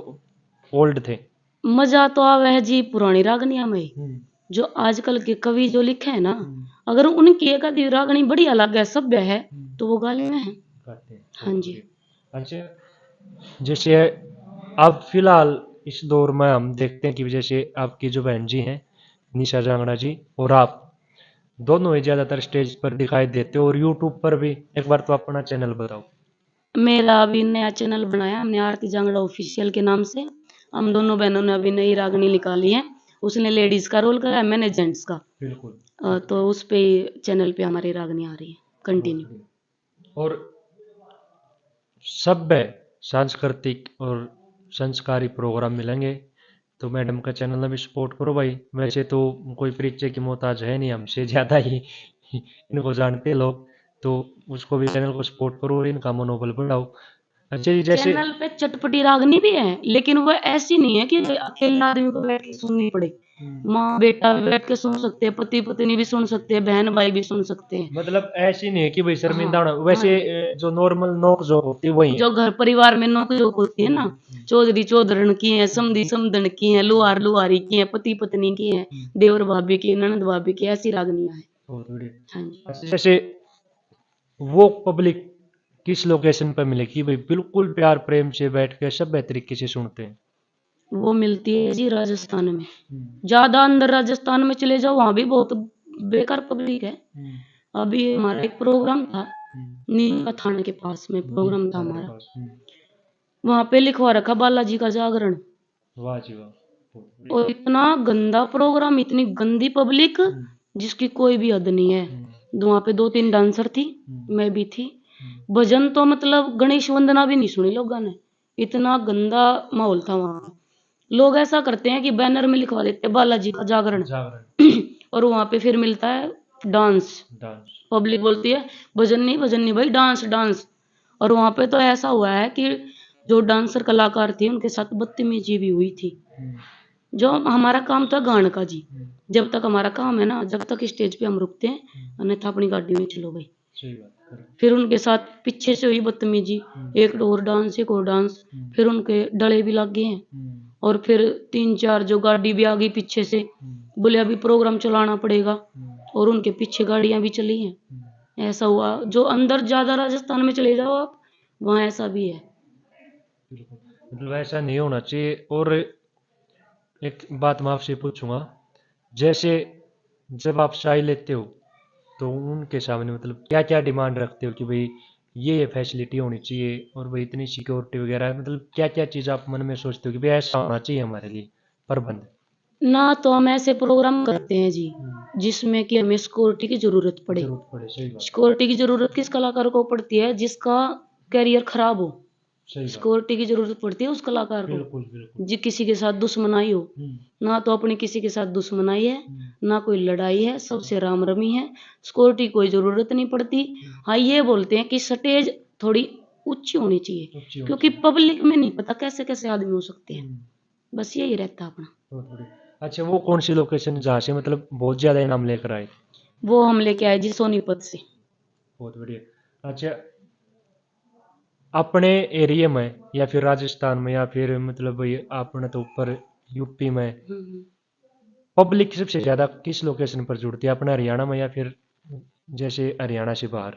ओल्ड थे? मजा तो आवे है जी पुरानी रागनिया में। जो आजकल के कवि जो लिखे है ना, अगर उनकी एक आधी रागनी बढ़िया लगे, सभ्य है, तो वो गाले में है। गाते हैं। हाँ जी। अच्छा, जैसे अब फिलहाल इस दौर में हम देखते हैं कि जैसे आपकी जो बहन जी हैं निशा जांगड़ा जी और आप दोनों ही ज्यादातर स्टेज पर दिखाई देते हो और यूट्यूब पर भी। एक बार तो अपना चैनल बताओ। मेरा अभी नया चैनल बनाया हमने, आरती जांगड़ा ऑफिशियल के नाम से। हम दोनों बहनों ने अभी नई रागनी निकाली है। उसने लेडीज का रोल करा है, मैंने जेंट्स का। बिल्कुल। तो उस पे चैनल पे हमारी रागनी आ रही है कंटिन्यू। और सभ्य सांस्कृतिक और संस्कारी प्रोग्राम मिलेंगे तो मैडम का चैनल में भी सपोर्ट करो भाई। वैसे तो कोई परिचय की मोहताज है नहीं, हमसे ज़्यादा ही इनको जानते हैं लोग, तो उसको भी चैनल को सपोर्ट करो और इनका मनोबल बढ़ाओ। अच्छा जी, जैसे चैनल पे चटपटी रागनी भी है, लेकिन वो ऐसी नहीं है कि अकेले आदमी को बैठ के सुननी पड़े। माँ बेटा भी बैठ के सुन सकते हैं, पति पत्नी भी सुन सकते हैं, बहन भाई भी सुन सकते हैं। मतलब ऐसी नहीं है कि भाई हाँ शर्मिंदा होना, हाँ वैसे जी। जो नॉर्मल नोक जो होती है वही है। जो घर परिवार में नोक-झोंक होती है ना, चौधरी चौधरन की है, समधी समधन की है, लुहार लुहारी की है, पति पत्नी की है, देवर भाभी की, ननद भाभी की, ऐसी रागनियां हैं। बहुत बढ़िया। हाँ जी। अच्छा, जैसे वो पब्लिक किस लोकेशन पर मिलेगी भाई, बिल्कुल प्यार प्रेम से बैठ के सभ्य तरीके से सुनते हैं? वो मिलती है जी राजस्थान में। ज्यादा अंदर राजस्थान में चले जाओ, वहां भी बहुत बेकार पब्लिक है। अभी हमारा एक प्रोग्राम था, नीम का थाने के पास में प्रोग्राम था हमारा। वहां पे लिखवा रखा बालाजी का जागरण। वाह जी वाह, बहुत बढ़िया। और इतना गंदा प्रोग्राम, इतनी गंदी पब्लिक, जिसकी कोई भी हद नहीं है। वहां पे 2-3 डांसर थी, मैं भी थी। भजन तो मतलब गणेश वंदना भी नहीं सुनी लोगों ने, इतना गंदा माहौल था वहां। लोग ऐसा करते हैं कि बैनर में लिखवा देते हैं बालाजी का जागरण जागरण। और वहां पे फिर मिलता है डांस। डांस। पब्लिक बोलती है भजन नहीं भाई, डांस डांस। और वहां पे तो ऐसा हुआ है कि जो डांसर कलाकार थे उनके साथ बदतमीजी भी हुई थी। जो हमारा काम था गान का जी, जब तक हमारा काम है ना, जब तक स्टेज पे हम रुकते हैं, अन्यथा अपनी गाड़ी में चलो भाई। सही बात करें। फिर उनके साथ पीछे से हुई बदतमीजी, एक और डांस एक और डांस, फिर उनके डले भी लग गए हैं। और फिर 3-4 जो गाड़ी भी आ गई पीछे से, बोले अभी प्रोग्राम चलाना पड़ेगा, और उनके पीछे गाड़ियां भी चली हैं। ऐसा हुआ, जो अंदर ज्यादा राजस्थान में चले जाओ आप, वहां ऐसा भी है। बिल्कुल, मतलब ऐसा नहीं होना चाहिए। और एक बात मैं आपसे पूछूंगा, जैसे जब आप चाय लेते हो तो उनके सामने मतलब क्या क्या डिमांड रखते हो कि भाई ये फैसिलिटी होनी चाहिए और भाई इतनी सिक्योरिटी वगैरह, मतलब क्या क्या चीज़ आप मन में सोचते हो कि भाई ऐसा होना चाहिए हमारे लिए प्रबंध? ना तो हम ऐसे प्रोग्राम करते हैं जी जिसमें कि हमें सिक्योरिटी की जरूरत पड़े। जरूरत पड़े, सही बात। सिक्योरिटी की जरूरत किस कलाकार को पड़ती है? जिसका करियर खराब हो, सही बात। सिक्योरिटी की जरूरत पड़ती है उस कलाकार को। बिल्कुल बिल्कुल। जी किसी के साथ दुश्मनाई हो, ना तो अपनी किसी के साथ दुश्मनाई है, ना कोई लड़ाई है, सबसे राम रमी है, सिक्योरिटी कोई जरूरत नहीं पड़ती। हाँ ये बोलते हैं कि स्टेज थोड़ी ऊंची होनी चाहिए, ऊंची होनी क्योंकि चाहिए। पब्लिक में नहीं पता कैसे कैसे आदमी हो सकते हैं। बस यही रहता अपना। बहुत बढ़िया। अच्छा, वो कौन सी लोकेशन जहाँ से मतलब बहुत ज़्यादा इनाम लेकर आए? वो हम लेके आए जी सोनीपत से। बहुत बढ़िया। अच्छा, अपने एरिया में या फिर राजस्थान में या फिर मतलब भाई अपने तो ऊपर यूपी में पब्लिक सबसे ज़्यादा किस लोकेशन पर जुड़ती है, अपना हरियाणा में या फिर जैसे हरियाणा से बाहर?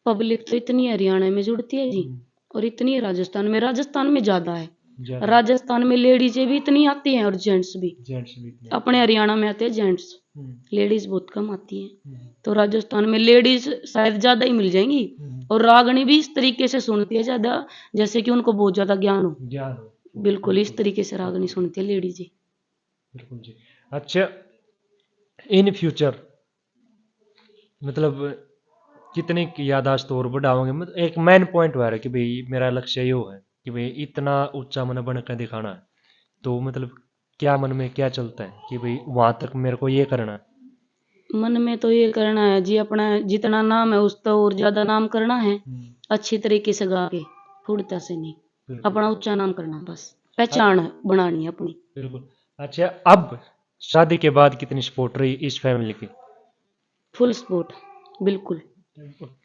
पब्लिक तो इतनी हरियाणा में जुड़ती है जी, और इतनी राजस्थान में। राजस्थान में ज्यादा है। ज़्यादा। राजस्थान में लेडीजें भी इतनी आती हैं और जेंट्स भी। जेंट्स भी इतने। अपने हरियाणा में आते हैं जेंट्स, हम्म। लेडीज बहुत कम आती हैं। तो राजस्थान में लेडीज शायद ज्यादा ही मिल जाएंगी, और रागनी भी इस तरीके से सुनती है ज्यादा, जैसे कि उनको बहुत ज्यादा ज्ञान हो। ज्ञान हो। बिल्कुल इस तरीके से रागनी सुनती है लेडीज जी। बिल्कुल जी। अच्छा, इन फ्यूचर मतलब कितने की याददाश्त और बढ़ाओगे? मतलब एक मेन पॉइंट हुआ है कि भाई मेरा लक्ष्य यो है कि भाई इतना ऊंचा मन बन कर दिखाना है, तो मतलब क्या मन में क्या चलता है कि भाई वहां तक मेरे को ये करना है? मन में तो ये करना है जी, अपना जितना नाम है उस तो और ज्यादा नाम करना है, अच्छी तरीके से गा के, फुड़ता से नहीं, बिल्कुल। अपना ऊंचा नाम करना, बस पहचान बनानी है अपनी। बिल्कुल। अच्छा, अब शादी के बाद कितनी सपोर्ट रही इस फैमिली की? फुल सपोर्ट, बिल्कुल।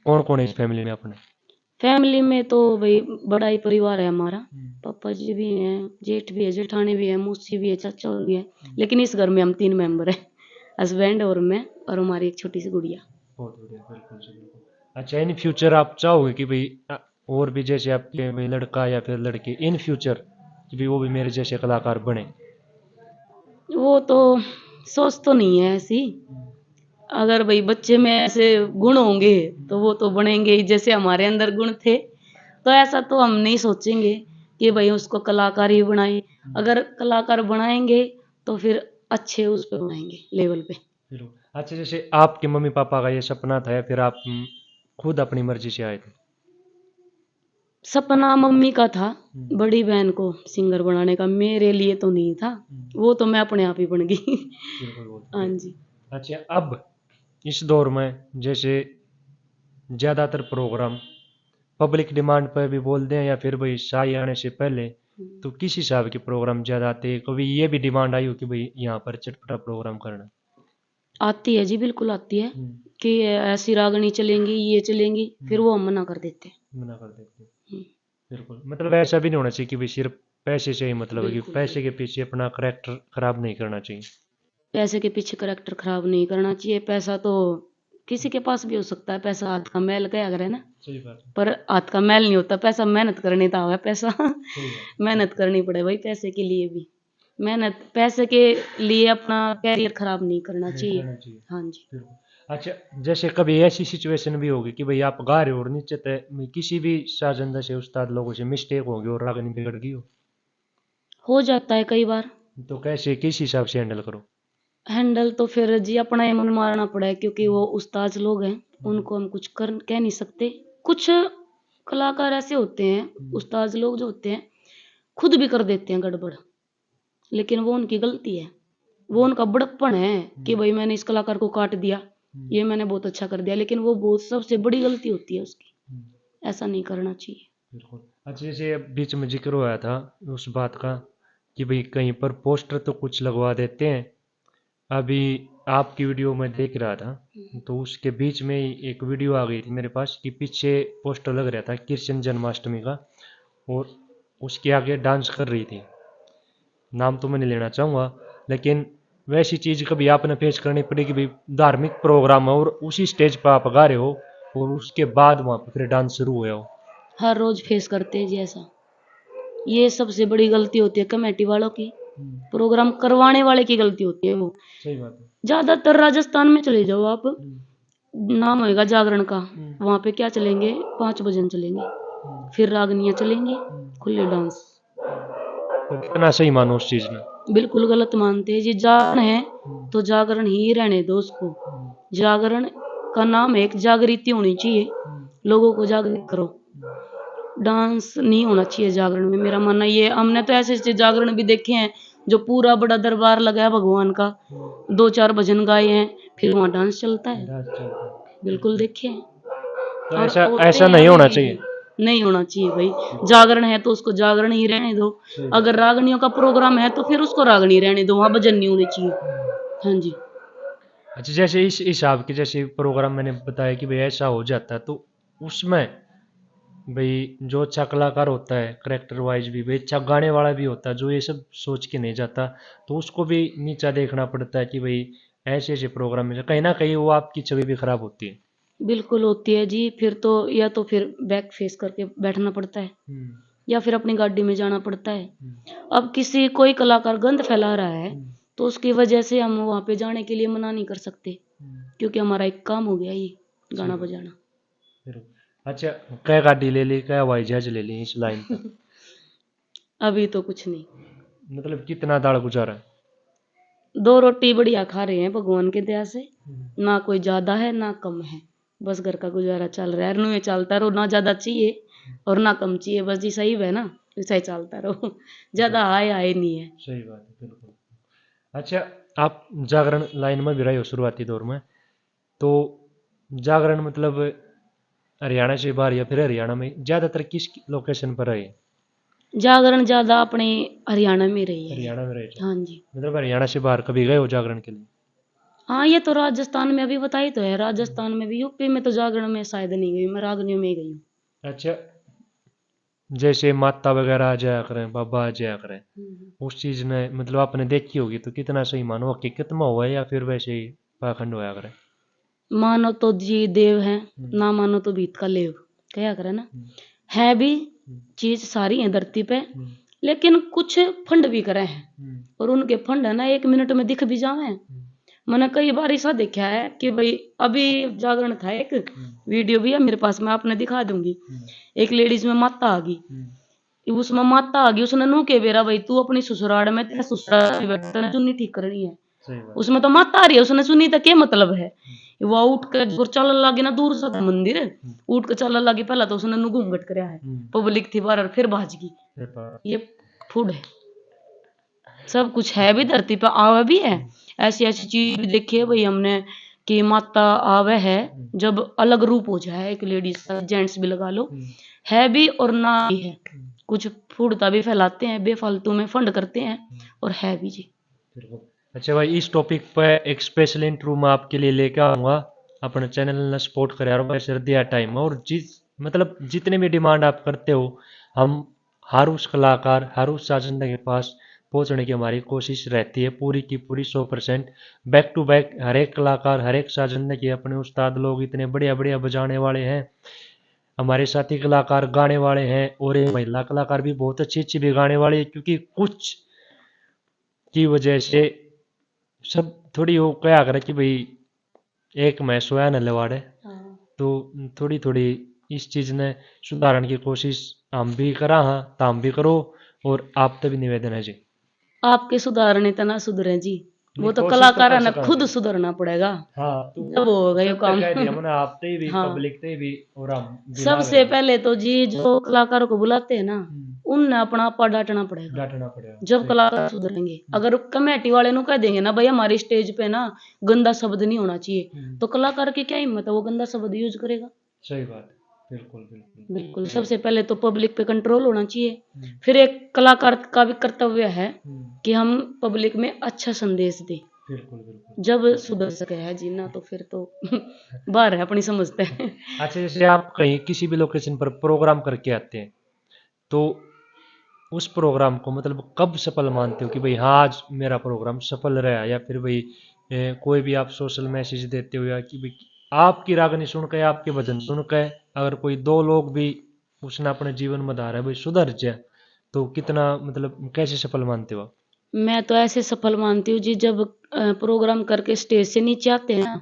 कौन कौन है इस फैमिली में अपने? फैमिली में तो भाई बड़ा ही परिवार है हमारा। पापा जी भी हैं, जेठ भी है, जेठानी भी है, मौसी भी है, चाचा भी है। लेकिन इस घर में हम 3 मेंबर हैं, हस्बैंड और मैं और हमारी एक छोटी सी गुड़िया। बहुत बढ़िया, बिल्कुल जी बिल्कुल। अच्छा, इन फ्यूचर आप चाहोगे कि भाई और भी जैसे आपके भाई लड़का या फिर लड़की इन फ्यूचर कि भाई वो भी मेरे जैसे कलाकार बने? वो तो सोच तो नहीं है ऐसी। अगर भाई बच्चे में ऐसे गुण होंगे तो वो तो बनेंगे ही, जैसे हमारे अंदर गुण थे तो ऐसा तो हम नहीं सोचेंगे कि भाई उसको कलाकार ही बनाए। अगर कलाकार बनाएंगे तो फिर अच्छे उस पे बनाएंगे लेवल पे। बिल्कुल। अच्छा, जैसे आपके मम्मी पापा का ये सपना था या फिर आप खुद अपनी मर्जी से आए थे? सपना मम्मी का था हम्म। बड़ी बहन को सिंगर बनाने का, मेरे लिए तो नहीं था। वो तो मैं अपने आप ही बन गई। बिल्कुल हाँ बोलते। जी। अच्छा, अब इस दौर में जैसे ज़्यादातर प्रोग्राम पब्लिक डिमांड पर भी बोल दें या फिर भाई शाही आने से पहले, तो किस हिसाब के प्रोग्राम ज़्यादा आते हैं? कभी ये भी डिमांड आई हो कि भाई यहाँ पर चटपटा प्रोग्राम करना? आती है जी, बिल्कुल आती है हम्म। कि ऐसी रागनी चलेंगी, ये चलेंगी, फिर वो हम मना कर देते हैं। मना कर देते हैं। हम्म, बिल्कुल, मतलब ऐसा भी नहीं होना चाहिए कि भाई सिर्फ पैसे से ही मतलब है कि बिल्कुल पैसे के बिल्कुल। पीछे अपना करेक्टर खराब नहीं करना चाहिए। पैसे के पीछे करेक्टर खराब नहीं करना चाहिए। पैसा तो किसी के पास भी हो सकता है, पैसा हाथ का मैल कहा करे ना। सही बात है। पर हाथ का मैल नहीं होता पैसा, मेहनत करने का है पैसा। सही बात मेहनत करनी पड़े भाई पैसे के लिए भी। मेहनत पैसे के लिए अपना कैरियर खराब नहीं करना नहीं चाहिए। करना चाहिए। हाँ जी। बिल्कुल। अच्छा, जैसे कभी ऐसी सिचुएशन भी होगी कि भाई आप गा रहे हो और नीचे तय किसी भी साजंदा से उस्ताद लोगों से मिस्टेक होगी और रागनी बिगड़ गई हो, हो जाता है कई बार। तो कैसे किस हिसाब से हैंडल करो? हैंडल तो फिर जी अपना ही मन मारना पड़ा है, क्योंकि वो उस्ताद लोग हैं, उनको हम कुछ कर कह नहीं सकते। कुछ कलाकार ऐसे होते हैं, उस्ताद लोग जो होते हैं खुद भी कर देते हैं गड़बड़, लेकिन वो उनकी गलती है, वो उनका बड़प्पन है कि भाई मैंने इस कलाकार को काट दिया, ये मैंने बहुत अच्छा कर दिया, लेकिन वो बहुत सबसे बड़ी गलती होती है उसकी। ऐसा नहीं करना चाहिए। बिल्कुल। अच्छा, जैसे बीच में जिक्र हुआ था उस बात का कि भाई कहीं पर पोस्टर तो कुछ लगवा देते हैं। अभी आपकी वीडियो में देख रहा था तो उसके बीच में ही एक वीडियो आ गई थी मेरे पास कि पीछे पोस्टर लग रहा था कृष्ण जन्माष्टमी का और उसके आगे डांस कर रही थी। नाम तो मैं नहीं लेना चाहूँगा, लेकिन वैसी चीज़ कभी आपने फेस करनी पड़ी कि भाई धार्मिक प्रोग्राम है और उसी स्टेज पर आप गा रहे हो और उसके बाद वहाँ पर फिर डांस शुरू हुआ हो? हर रोज फेस करते हैं जी ऐसा। ये सबसे बड़ी गलती होती है कमेटी वालों की, प्रोग्राम करवाने वाले की गलती होती है वो। सही बात है। ज्यादातर राजस्थान में चले जाओ आप, नाम होएगा जागरण का, हम्म। वहां पे क्या चलेंगे, 5 भजन चलेंगे, फिर रागनियां चलेंगी, खुले डांस। तो कितना सही मानो उस चीज़ में? बिल्कुल गलत मानते हैं जी। जागरण है तो जागरण ही रहने दो उसको। जागरण का नाम है, एक जागृति होनी चाहिए, लोगों को जागृत करो। डांस नहीं होना चाहिए जागरण में, मेरा मानना ये। हमने तो ऐसे ऐसे जागरण भी देखे हैं जो पूरा बड़ा दरबार लगा है भगवान का, 2-4 भजन गाए हैं, फिर वहाँ डांस चलता है। डांस चलता है। बिल्कुल देखे हैं। तो और ऐसा होते ऐसा हैं नहीं अभी होना भी। चाहिए। नहीं होना चाहिए भाई, जागरण है तो उसको जागरण ही रहने दो। अगर रागनियों का प्रोग्राम है तो फिर उसको रागनी रहने दो, वहाँ भजन नहीं होने चाहिए। हाँ जी। अच्छा, जैसे इस हिसाब के जैसे प्रोग्राम मैंने बताया कि भाई ऐसा हो जाता है तो उसमें भाई जो अच्छा कलाकार होता है करेक्टर वाइज भी भाई अच्छा गाने वाला भी होता है जो ये सब सोच के नहीं जाता, तो उसको भी नीचा देखना पड़ता है कि भाई ऐसे ऐसे प्रोग्राम में कहीं ना कहीं वो आपकी छवि भी खराब होती है। बिल्कुल होती है जी। फिर तो या तो फिर बैक फेस करके बैठना पड़ता है, हम्म। या फिर अपनी गाड़ी में जाना पड़ता है। अब किसी कोई कलाकार गंद फैला रहा है तो उसकी वजह से हम वहाँ पे जाने के लिए मना नहीं कर सकते, क्योंकि हमारा एक काम हो गया ये सही गाना बात। बजाना। फिर अच्छा, क्या गाड़ी ले ली क्या हवाई जहाज ले ली इस लाइन पर? अभी तो कुछ नहीं। मतलब कितना दाड़ गुजारा है? 2 रोटी बढ़िया खा रहे हैं भगवान के दया से, ना कोई ज्यादा है ना कम है, बस घर का गुजारा चल रहा है। नु में चलता रहो, ना ज्यादा चाहिए और ना कम चाहिए, बस जी सही है ना, वैसा ही चलता रहो। ज्यादा आए नहीं है। सही बात है, बिल्कुल। अच्छा, आप जागरण लाइन में भी रहे हो शुरुआती दौर में, तो जागरण मतलब हरियाणा से बाहर या फिर हरियाणा में ज़्यादातर किस लोकेशन पर रहे? जागरण ज्यादा अपने हरियाणा में रही है ये। हरियाणा में रहे थे। हाँ जी। मतलब हरियाणा से बाहर कभी गए हो जागरण के लिए? हाँ ये तो राजस्थान में अभी बताई तो है, राजस्थान में भी, यूपी में तो जागरण में शायद नहीं गई, मैं रागनियों में ही गई हूँ। अच्छा, जैसे माता वगैरह आ जाया करें बाबा आ जाया करें, उस चीज़ ने मतलब आपने देखी होगी तो कितना सही मानो हकीकत में हुआ है या फिर वैसे ही पाखंड होया करे? मानो तो जी देव है, ना मानो तो भीत का लेव, कहा करे ना। है भी चीज सारी है धरती पे, लेकिन कुछ फंड भी करे हैं, और उनके फंड है ना 1 मिनट में दिख भी जावे, मैंने कई बार ऐसा देखा है कि भाई अभी जागरण था, एक वीडियो भी है मेरे पास, मैं आपने दिखा दूंगी। एक लेडीज में माता आ गई, उसमें माता आ गई, उसने नू के बेरा भाई तू अपनी ससुराल में, तेरा ससुराल में चुन्नी ठीक करनी है। उसमें तो माता आ रही है, उसने सुनी तो क्या मतलब है। वो उठ कर और चलने लगी ना, दूर सा था मंदिर, उठ कर चलने लगी। पहला तो उसने नू घूंघट कराया है, पब्लिक थी बाहर, फिर भाज गई। ये फूड है, सब कुछ है भी, धरती पर आवा भी है। ऐसी ऐसी चीज भी देखी है भाई हमने कि माता आवे है जब अलग रूप हो जाए, एक लेडीज का, जेंट्स भी लगा लो, है भी और ना भी है। कुछ फूडता भी फैलाते हैं, बेफालतू में फंड करते हैं, और है भी जी। अच्छा भाई, इस टॉपिक पे एक स्पेशल इंटरव्यू मैं आपके लिए लेके आऊँगा। अपने चैनल ने सपोर्ट करा और भाई सर दिया टाइम, और मतलब जितने भी डिमांड आप करते हो, हम हर उस कलाकार, हर उस शासनदा के पास पहुंचने की हमारी कोशिश रहती है, पूरी की पूरी 100%। बैक टू बैक हर एक कलाकार, हर एक शासनदा के अपने उस्ताद लोग इतने बढ़िया बढ़िया बजाने वाले हैं। हमारे साथी कलाकार गाने वाले हैं, और एक महिला कलाकार भी बहुत अच्छी अच्छी भी गाने वाली है, क्योंकि कुछ की वजह से सब थोड़ी वो क्या करे कि भाई एक मैं सोया न लवाड़े। तो थोड़ी थोड़ी इस चीज़ ने सुधारने की कोशिश हम भी करा, हाँ तो हम भी करो, और आप तक भी निवेदन है जी। आपके सुधारने तो ना सुधरे जी, वो तो कोशिश तो कलाकार कर ने सका खुद जी। सुधरना पड़ेगा, हाँ तो जब होगा ये सब तक काम। कह दिया मैंने, आप ते भी हाँ, पब्लिक ते भी और हम भी लाग सबसे रहे पहले तो जी जो कलाकारों को बुलाते हैं ना, उनने अपना आपा डांटना पड़ेगा, डांटना पड़ेगा। जब कलाकार सुधरेंगे। अगर कमेटी वाले नु कह देंगे ना भाई हमारी स्टेज पे ना गंदा शब्द नहीं होना चाहिए, तो कलाकार की क्या हिम्मत है, वो गंदा शब्द यूज करेगा। सही बात, बिल्कुल बिल्कुल बिल्कुल, सबसे पहले तो पब्लिक पे कंट्रोल होना चाहिए। फिर एक कलाकार का भी कर्तव्य है कि हम पब्लिक में अच्छा संदेश दें, बिल्कुल बिल्कुल। जब सुधर सके है जीना, तो फिर तो बाहर है अपनी समझते हैं। अच्छा, जैसे आप कहीं किसी भी लोकेशन पर प्रोग्राम करके आते हैं, तो उस प्रोग्राम को मतलब कब सफल मानते हो कि भाई हाँ आज मेरा प्रोग्राम सफल रहा, या फिर भाई कोई भी आप सोशल मैसेज देते हो, या कि भाई आपकी रागनी सुन के, आपके भजन सुन के अगर कोई दो लोग भी उसने अपने जीवन में धारा है भाई सुधर जाए, तो कितना मतलब कैसे सफल मानते हो आप? मैं तो ऐसे सफल मानती हूँ जी, जब प्रोग्राम करके स्टेज से नीचे आते हैं ना,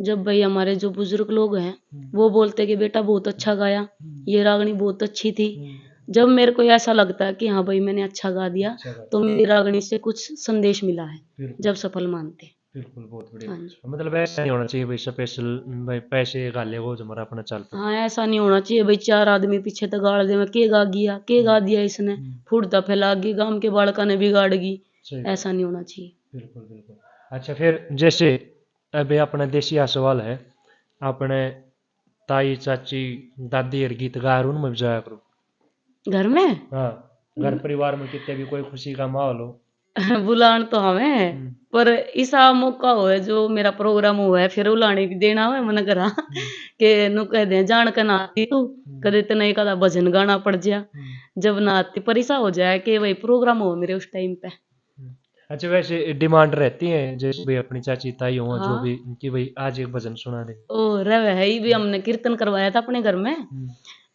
जब भाई हमारे जो बुजुर्ग लोग हैं वो बोलते कि बेटा बहुत अच्छा गाया, ये रागनी बहुत अच्छी थी। जब मेरे को ऐसा लगता है कि हाँ भाई मैंने अच्छा गा दिया, तो मेरी रागनी से कुछ संदेश मिला है, जब सफल मानते हैं। बिल्कुल, बहुत बढ़िया। हाँ जी। मतलब ऐसा नहीं होना चाहिए भाई स्पेशल भाई पैसे गाले वो हमारा अपना चल पड़े। हाँ, ऐसा नहीं होना चाहिए भाई चार आदमी पीछे तो गाड़ दे, के गा गया, के गा दिया इसने, फुड़ता फैला गई, गांव के बालका ने बिगाड़ गई। ऐसा नहीं होना चाहिए। बिल्कुल बिल्कुल। अच्छा, फिर जैसे अभी अपना देसी सवाल है, अपने ताई चाची दादी और गीत गा रहे उनमें भी जाया करो। घर में हाँ, घर परिवार में कितने भी कोई खुशी का माहौल हो। बुलान तो हमें, पर ऐसा मौका हो है जो मेरा प्रोग्राम हुआ है फिर उलाने भी देना हो मन करा के नु कह दे जान के नाती तू कदे तो नहीं कदा भजन गाना पड़ जा, जब नाती पर ऐसा हो जाए कि भाई प्रोग्राम हो मेरे उस टाइम पे। अच्छा, वैसे डिमांड रहती है जैसे भाई अपनी चाची ताई हो जो हाँ, भी कि भाई आज एक भजन सुना दे। ओ रवे है ही भी, हमने कीर्तन करवाया था अपने घर में,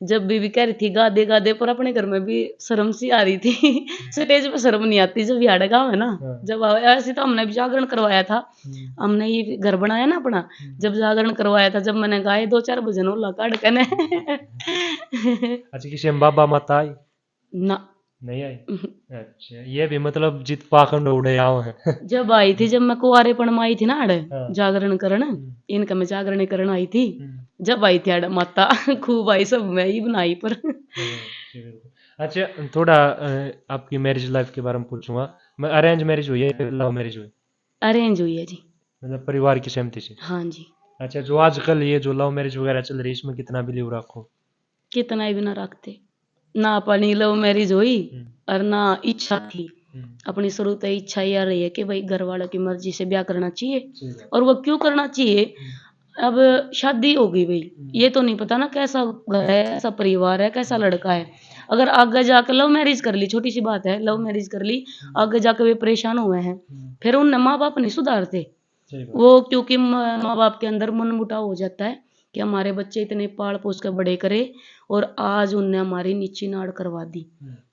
जब भी कह रही थी गा दे गा दे, पर अपने घर में भी शर्म सी आ रही थी। स्टेज पे शर्म नहीं आती जब याड गाँव है ना, जब ऐसे तो हमने भी जागरण करवाया था, हमने ये घर बनाया ना अपना, जब जागरण करवाया था, जब मैंने गाए दो चार भजन होला काढ़ के ने। अच्छा, किसी में बाबा माता आई ना, नहीं आई? अच्छा, ये भी मतलब जित पाखंड उड़े आओ है। जब आई थी, जब मैं कुंवारेपन में आई थी ना अड़े हाँ। जागरण करण, इनका मैं जागरण करण आई थी, जब आई थी अड़ माता खूब आई, सब मैं ही बनाई पर। अच्छा, थोड़ा आपकी मैरिज लाइफ के बारे में पूछूंगा। मैं अरेंज मैरिज हुई है या लव मैरिज हुई? अरेंज हुई है जी। मतलब परिवार की सहमति से? हाँ जी। अच्छा, जो आजकल ये जो लव मैरिज वगैरह चल रही है इसमें कितना बिलीव रखो? कितना ही भी ना रखते, ना अपनी लव मैरिज हुई और ना इच्छा थी। अपनी शुरू से इच्छा यह रही है कि भाई घर वालों की मर्जी से ब्याह करना चाहिए, और वो क्यों करना चाहिए, अब शादी हो गई भाई, ये तो नहीं पता ना कैसा घर है, कैसा परिवार है, कैसा लड़का है। अगर आगे जाकर लव मैरिज कर ली, छोटी सी बात है, लव मैरिज कर ली, आगे जाकर वे परेशान हुए हैं, फिर उन माँ बाप नहीं सुधारते वो, क्योंकि माँ बाप के अंदर मन मुटाव हो जाता है कि हमारे बच्चे इतने पाल पोस कर बड़े करे और आज उनने हमारी नीची नाड़ करवा दी।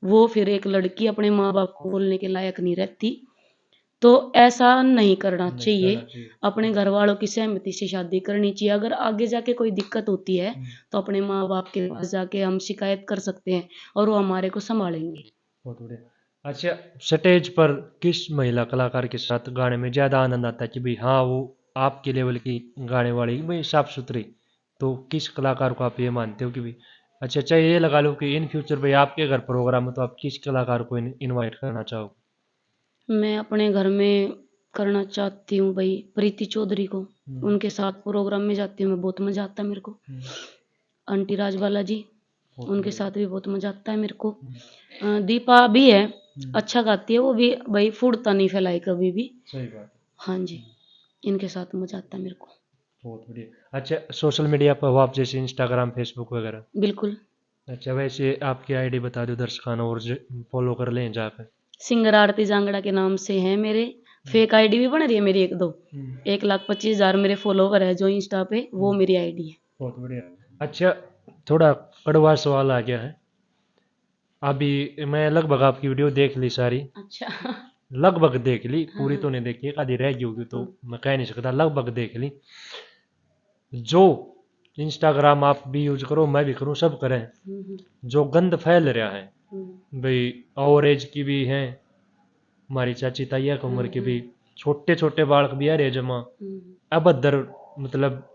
वो फिर एक लड़की अपने माँ बाप को बोलने के लायक नहीं रहती, तो ऐसा नहीं करना नहीं चाहिए। करना चाहिए। अपने घर वालों की सहमति से शादी करनी चाहिए। अगर आगे जाके कोई दिक्कत होती है तो अपने माँ बाप के पास जाके हम शिकायत कर सकते हैं और वो हमारे को संभालेंगे। बहुत बढ़िया। अच्छा, स्टेज पर किस महिला कलाकार के साथ गाने में ज़्यादा आनंद आता है कि भाई हाँ वो आपके लेवल की गाने वाली भाई साफ सुथरी, तो किस कलाकार को आप ये मानते हो कि भाई अच्छा अच्छा ये लगा लो कि इन फ्यूचर भाई आपके घर प्रोग्राम है तो आप किस कलाकार को इनवाइट करना चाहोगे? मैं अपने घर में करना चाहती हूँ भाई प्रीति चौधरी को। उनके साथ प्रोग्राम में जाती हूँ मैं, बहुत मजा आता है मेरे को। आंटी राजबाला जी, बहुत उनके बढ़िया। साथ भी बहुत मजा आता है मेरे को। दीपा भी है, अच्छा गाती है वो भी भाई, फुड़ता नहीं फैलाई कभी भी। सही बात। हाँ जी, इनके साथ मजा आता है मेरे को। बहुत बढ़िया। अच्छा, सोशल मीडिया पर हो आप जैसे इंस्टाग्राम फेसबुक वगैरह? बिल्कुल। अच्छा, वैसे आपकी आईडी बता दो दर्शकों और फॉलो कर लें जाकर। सिंगर आरती जांगड़ा के नाम से है मेरे। फेक आईडी भी बन रही है मेरी एक दो। 1,25,000 मेरे फॉलोवर है जो इंस्टा पे, वो मेरी आईडी है। बहुत बढ़िया। अच्छा, थोड़ा कड़वा सवाल आ गया है। अभी मैं लगभग आपकी वीडियो देख ली सारी, अच्छा। लगभग देख ली, हाँ पूरी हाँ तो नहीं देखी, एक आधी रह गई होगी तो हाँ। मैं कह नहीं सकता, लगभग देख ली। जो इंस्टाग्राम आप भी यूज करो मैं भी करूँ सब करें, हम्म, जो गंद फैल रहा है हम्म, भाई, और एज की भी हैं, हमारी चाची ताइया की उम्र की भी, छोटे छोटे बालक भी आ रहे जमा, हम्म, अभद्र, मतलब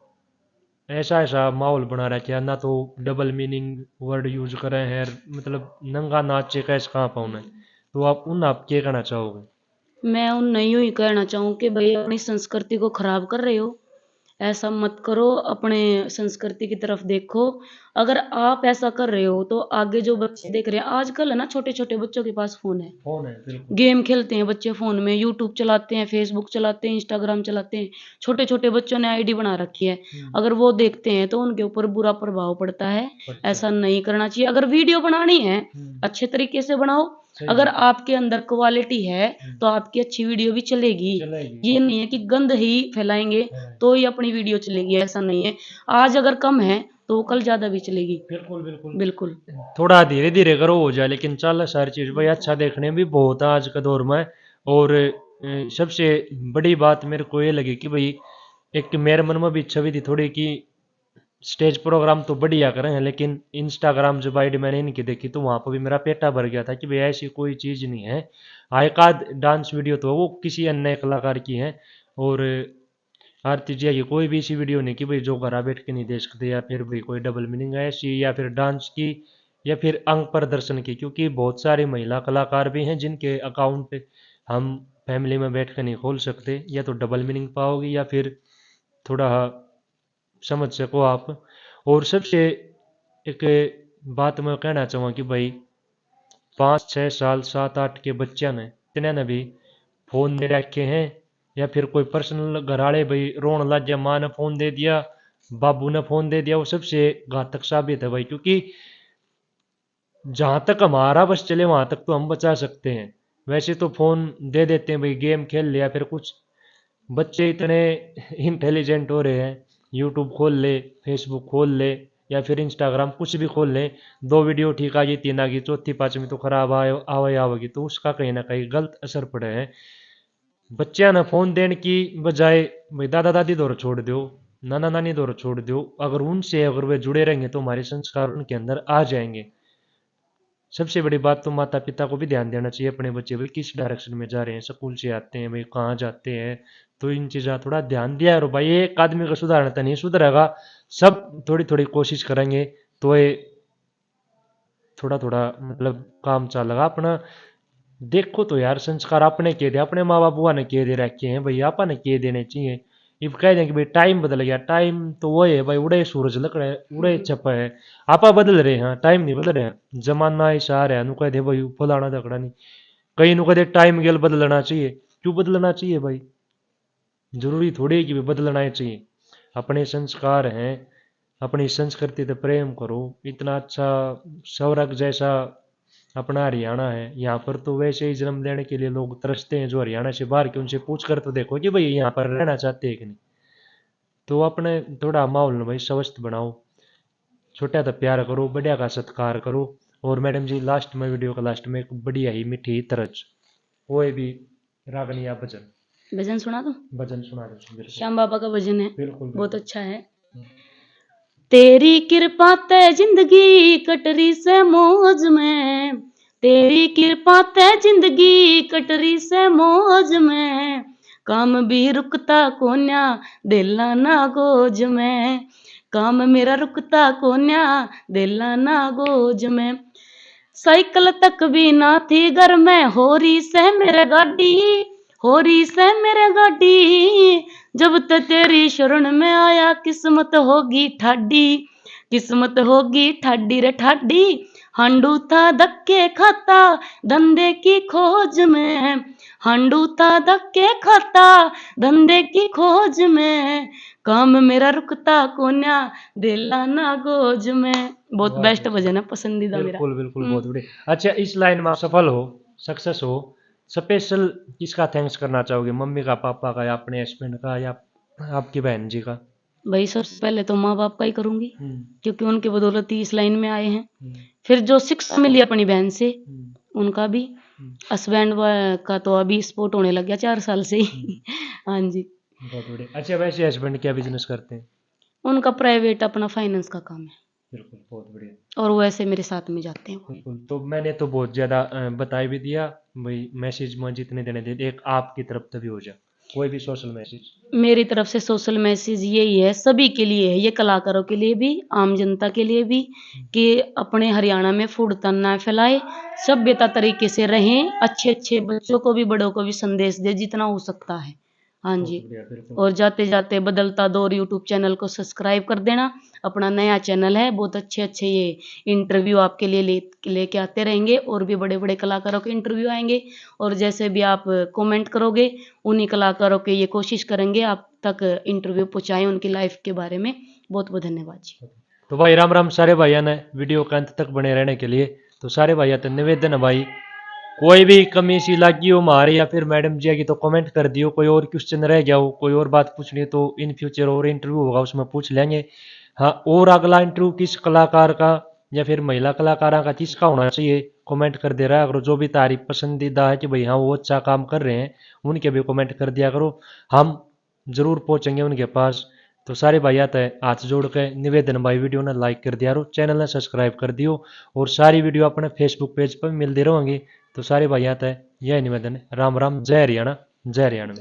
ऐसा ऐसा माहौल बना रखा है ना, तो डबल मीनिंग वर्ड यूज कर रहे हैं, मतलब नंगा नाचे कैसे कहाँ पाऊँ, तो आप क्या कहना चाहोगे? मैं उन नहीं यूं ही कहना चाहूँ कि भाई अपनी संस्कृति को खराब कर रहे हो, ऐसा मत करो, अपने संस्कृति की तरफ देखो। अगर आप ऐसा कर रहे हो तो आगे जो बच्चे देख रहे हैं, आजकल है ना छोटे छोटे बच्चों के पास फोन है, फोन है बिल्कुल। गेम खेलते हैं बच्चे फोन में, यूट्यूब चलाते हैं, फेसबुक चलाते हैं, इंस्टाग्राम चलाते हैं। छोटे छोटे बच्चों ने आईडी बना रखी है। अगर वो देखते हैं तो उनके ऊपर बुरा प्रभाव पड़ता है। अच्छा। ऐसा नहीं करना चाहिए। अगर वीडियो बनानी है अच्छे तरीके से बनाओ। सही अगर बात। आपके अंदर क्वालिटी है तो आपकी अच्छी वीडियो भी चलेगी। चलेगी। ये नहीं है कि गंद ही फैलाएंगे हाँ। तो ही अपनी वीडियो चलेगी, ऐसा नहीं है। आज अगर कम है तो कल ज्यादा भी चलेगी। बिल्कुल बिल्कुल। बिल्कुल। थोड़ा धीरे धीरे करो हो जाए, लेकिन चल सारी चीज भाई अच्छा देखने में भी बहुत है आज का दौर में। और सबसे बड़ी बात मेरे को ये लगी कि भाई एक मेरे मन में भी छवि थी थोड़ी कि स्टेज प्रोग्राम तो बढ़िया करें हैं, लेकिन इंस्टाग्राम जब आईडी मैंने इनकी देखी तो वहां पर भी मेरा पेटा भर गया था कि भाई ऐसी कोई चीज नहीं है। हाँ, एक आध डांस वीडियो तो वो किसी अन्य कलाकार की है, और आरती जी की कोई भी ऐसी वीडियो नहीं कि भाई जो घर बैठ के नहीं देख सकते, या फिर भाई कोई डबल मीनिंग है ऐसी, या फिर डांस की, या फिर अंग प्रदर्शन की, क्योंकि बहुत सारी महिला कलाकार भी हैं जिनके अकाउंट हम फैमिली में बैठ कर नहीं खोल सकते, या तो डबल मीनिंग पाओगे या फिर थोड़ा समझ सको आप। और सबसे एक बात मैं कहना चाहूँगा कि भाई 5 6 साल 7 8 के बच्चे ने इतने ने भी फोन दे रखे हैं, या फिर कोई पर्सनल घराड़े भाई रोन लग गया, माँ ने फोन दे दिया, बाबू ने फोन दे दिया, वो सबसे घातक साबित है भाई, क्योंकि जहां तक हमारा बस चले वहां तक तो हम बचा सकते हैं। वैसे तो फोन दे देते हैं भाई, गेम खेल लिया, फिर कुछ बच्चे इतने इंटेलिजेंट हो रहे हैं, यूट्यूब खोल ले, फेसबुक खोल ले, या फिर इंस्टाग्राम कुछ भी खोल ले, दो वीडियो ठीक आ गई, तीन आ गई, चौथी पांचवी तो खराब आवेगी, तो उसका कहीं ना कहीं गलत असर पड़े है। बच्चा ना फोन देने की बजाय भाई दादा दादी दौर छोड़ दो, नाना नानी दौर छोड़ दो, अगर उनसे अगर वे जुड़े रहेंगे तो हमारे संस्कार उनके अंदर आ जाएंगे। सबसे बड़ी बात तो माता पिता को भी ध्यान देना चाहिए अपने बच्चे भाई किस डायरेक्शन में जा रहे हैं, स्कूल से आते हैं भाई कहाँ जाते हैं, तो इन चीज़ा थोड़ा ध्यान दिया करो भाई। एक आदमी का सुधारना तो नहीं सुधरेगा, सब थोड़ी थोड़ी कोशिश करेंगे तो ये थोड़ा थोड़ा मतलब काम चलेगा अपना। देखो तो यार संस्कार अपने के दे, अपने माँ बाप ने के दे रखे हैं भाई, आपा ने के देने चाहिए। ये कह दें कि भाई टाइम बदल गया, टाइम तो वो है भाई, उड़े सूरज लग रहे उड़े छपा है, आपा बदल रहे हैं, टाइम नहीं बदल रहे हैं, जमाना ऐसा आ रहा है, नु कह दे भाई फलाना झगड़ा नहीं, कहीं नु कह दे टाइम गेल बदलना चाहिए, क्यों बदलना चाहिए भाई, जरूरी थोड़ी है कि भाई बदलना ही चाहिए। अपने संस्कार हैं, अपनी संस्कृति से प्रेम करो, इतना अच्छा स्वर्ग जैसा अपना हरियाणा है, यहाँ पर तो वैसे ही जन्म लेने के लिए लोग तरसते हैं जो हरियाणा से बाहर के, उनसे पूछ कर तो देखो कि भाई यहाँ पर रहना चाहते हैं कि नहीं। तो अपने थोड़ा माहौल में भाई स्वस्थ बनाओ, छोटा का प्यार करो, बढ़िया का सत्कार करो। और मैडम जी लास्ट में वीडियो का लास्ट में एक बढ़िया ही मीठी तरज वो है भी रागनी या भजन? भजन सुना दो। भजन सुना दो। बिल्कुल श्याम बाबा का भजन है, बिल्कुल बहुत बिल्कुल। अच्छा है। तेरी कृपा ते जिंदगी कटरी से मौज में, तेरी कृपा ते जिंदगी कटरी से मौज में, काम भी रुकता कोन्या दिला ना गोज में, काम मेरा रुकता कोन्या दिला ना गोज में। साइकिल तक भी ना थी घर में, होरी से मेरे गाड़ी, होरी से मेरे गाड़ी, जब तक तेरी शरण में आया किस्मत होगी ठाडी, किस्मत होगी ठाडी रे ठाडी। हांडू था धक्के खाता धंधे की खोज में, हांडू था धक्के खाता धंधे की खोज में, काम मेरा रुकता कोन्या दिला ना गोज में। बहुत वाह, बेस्ट भजन है, पसंदीदा मेरा। बिल्कुल बिल्कुल बहुत बढ़िया। अच्छा, इस लाइन में आप सफल हो, सक्सेस हो, स्पेशल किसका थैंक्स करना चाहोगे? मम्मी का, पापा का, या अपने हस्बैंड का, या आपकी बहन जी का? भाई सबसे पहले तो माँ बाप का ही करूंगी, हम्म, क्योंकि उनकी बदौलत ही इस लाइन में आए हैं। हम्म, फिर जो शिक्षा मिली अपनी बहन से, हम्म, उनका भी। हम्म, हस्बैंड का तो अभी स्पोर्ट होने लग गया 4 साल से ही हाँ जी। बहुत बढ़िया। अच्छा, वैसे हस्बैंड क्या बिजनेस करते हैं? उनका प्राइवेट अपना फाइनेंस का काम है, बिल्कुल बहुत बढ़िया। और वैसे मेरे साथ में जाते हैं वो। बिल्कुल, तो मैंने तो बहुत ज़्यादा बता भी दिया भाई। मैसेज में जितने देने दे, एक आपकी तरफ से भी हो जाए कोई भी सोशल मैसेज। मेरी तरफ से सोशल मैसेज यही है, सभी के लिए है, ये कलाकारों के लिए भी, आम जनता के लिए भी, कि अपने हरियाणा में फूडता ना फैलाए, सभ्यता तरीके से रहें, अच्छे अच्छे बच्चों को भी बड़ों को भी संदेश दे जितना हो सकता है। हाँ बहुत जी। बढ़िया, बिल्कुल। और जाते जाते बदलता दौर यूट्यूब चैनल को सब्सक्राइब कर देना, अपना नया चैनल है, बहुत अच्छे अच्छे ये इंटरव्यू आपके लिए लेके आते रहेंगे, और भी बड़े बड़े कलाकारों के इंटरव्यू आएंगे, और जैसे भी आप कमेंट करोगे उन्हीं कलाकारों के ये कोशिश करेंगे आप तक इंटरव्यू पहुंचाएं उनकी लाइफ के बारे में। बहुत बहुत धन्यवाद जी। तो भाई राम राम सारे भाइयों ने, वीडियो के अंत तक बने रहने के लिए। तो सारे भाइयों से निवेदन है भाई, कोई भी कमी सी लगी हो हमारी या फिर मैडम जी की तो कमेंट कर दियो। कोई और क्वेश्चन रह गया हो, कोई और बात पूछनी है, तो इन फ्यूचर और इंटरव्यू होगा उसमें पूछ लेंगे। हाँ, और अगला इंटरव्यू किस कलाकार का या फिर महिला कलाकारों का किसका होना चाहिए, कमेंट कर दे रहा है। अगर जो भी तारीफ पसंदीदा है कि भाई हाँ वो अच्छा काम कर रहे हैं, उनके भी कमेंट कर दिया करो, हम जरूर पहुंचेंगे उनके पास। तो सारे भाई आते हैं हाथ जोड़ के निवेदन भाई, वीडियो ने लाइक कर दिया, चैनल ने सब्सक्राइब कर दियो, और सारी वीडियो अपने फेसबुक पेज पर मिलती रहेंगी। तो सारे भाई आता है यह निवेदन है। राम राम, जय हरियाणा, जय हरियाणा।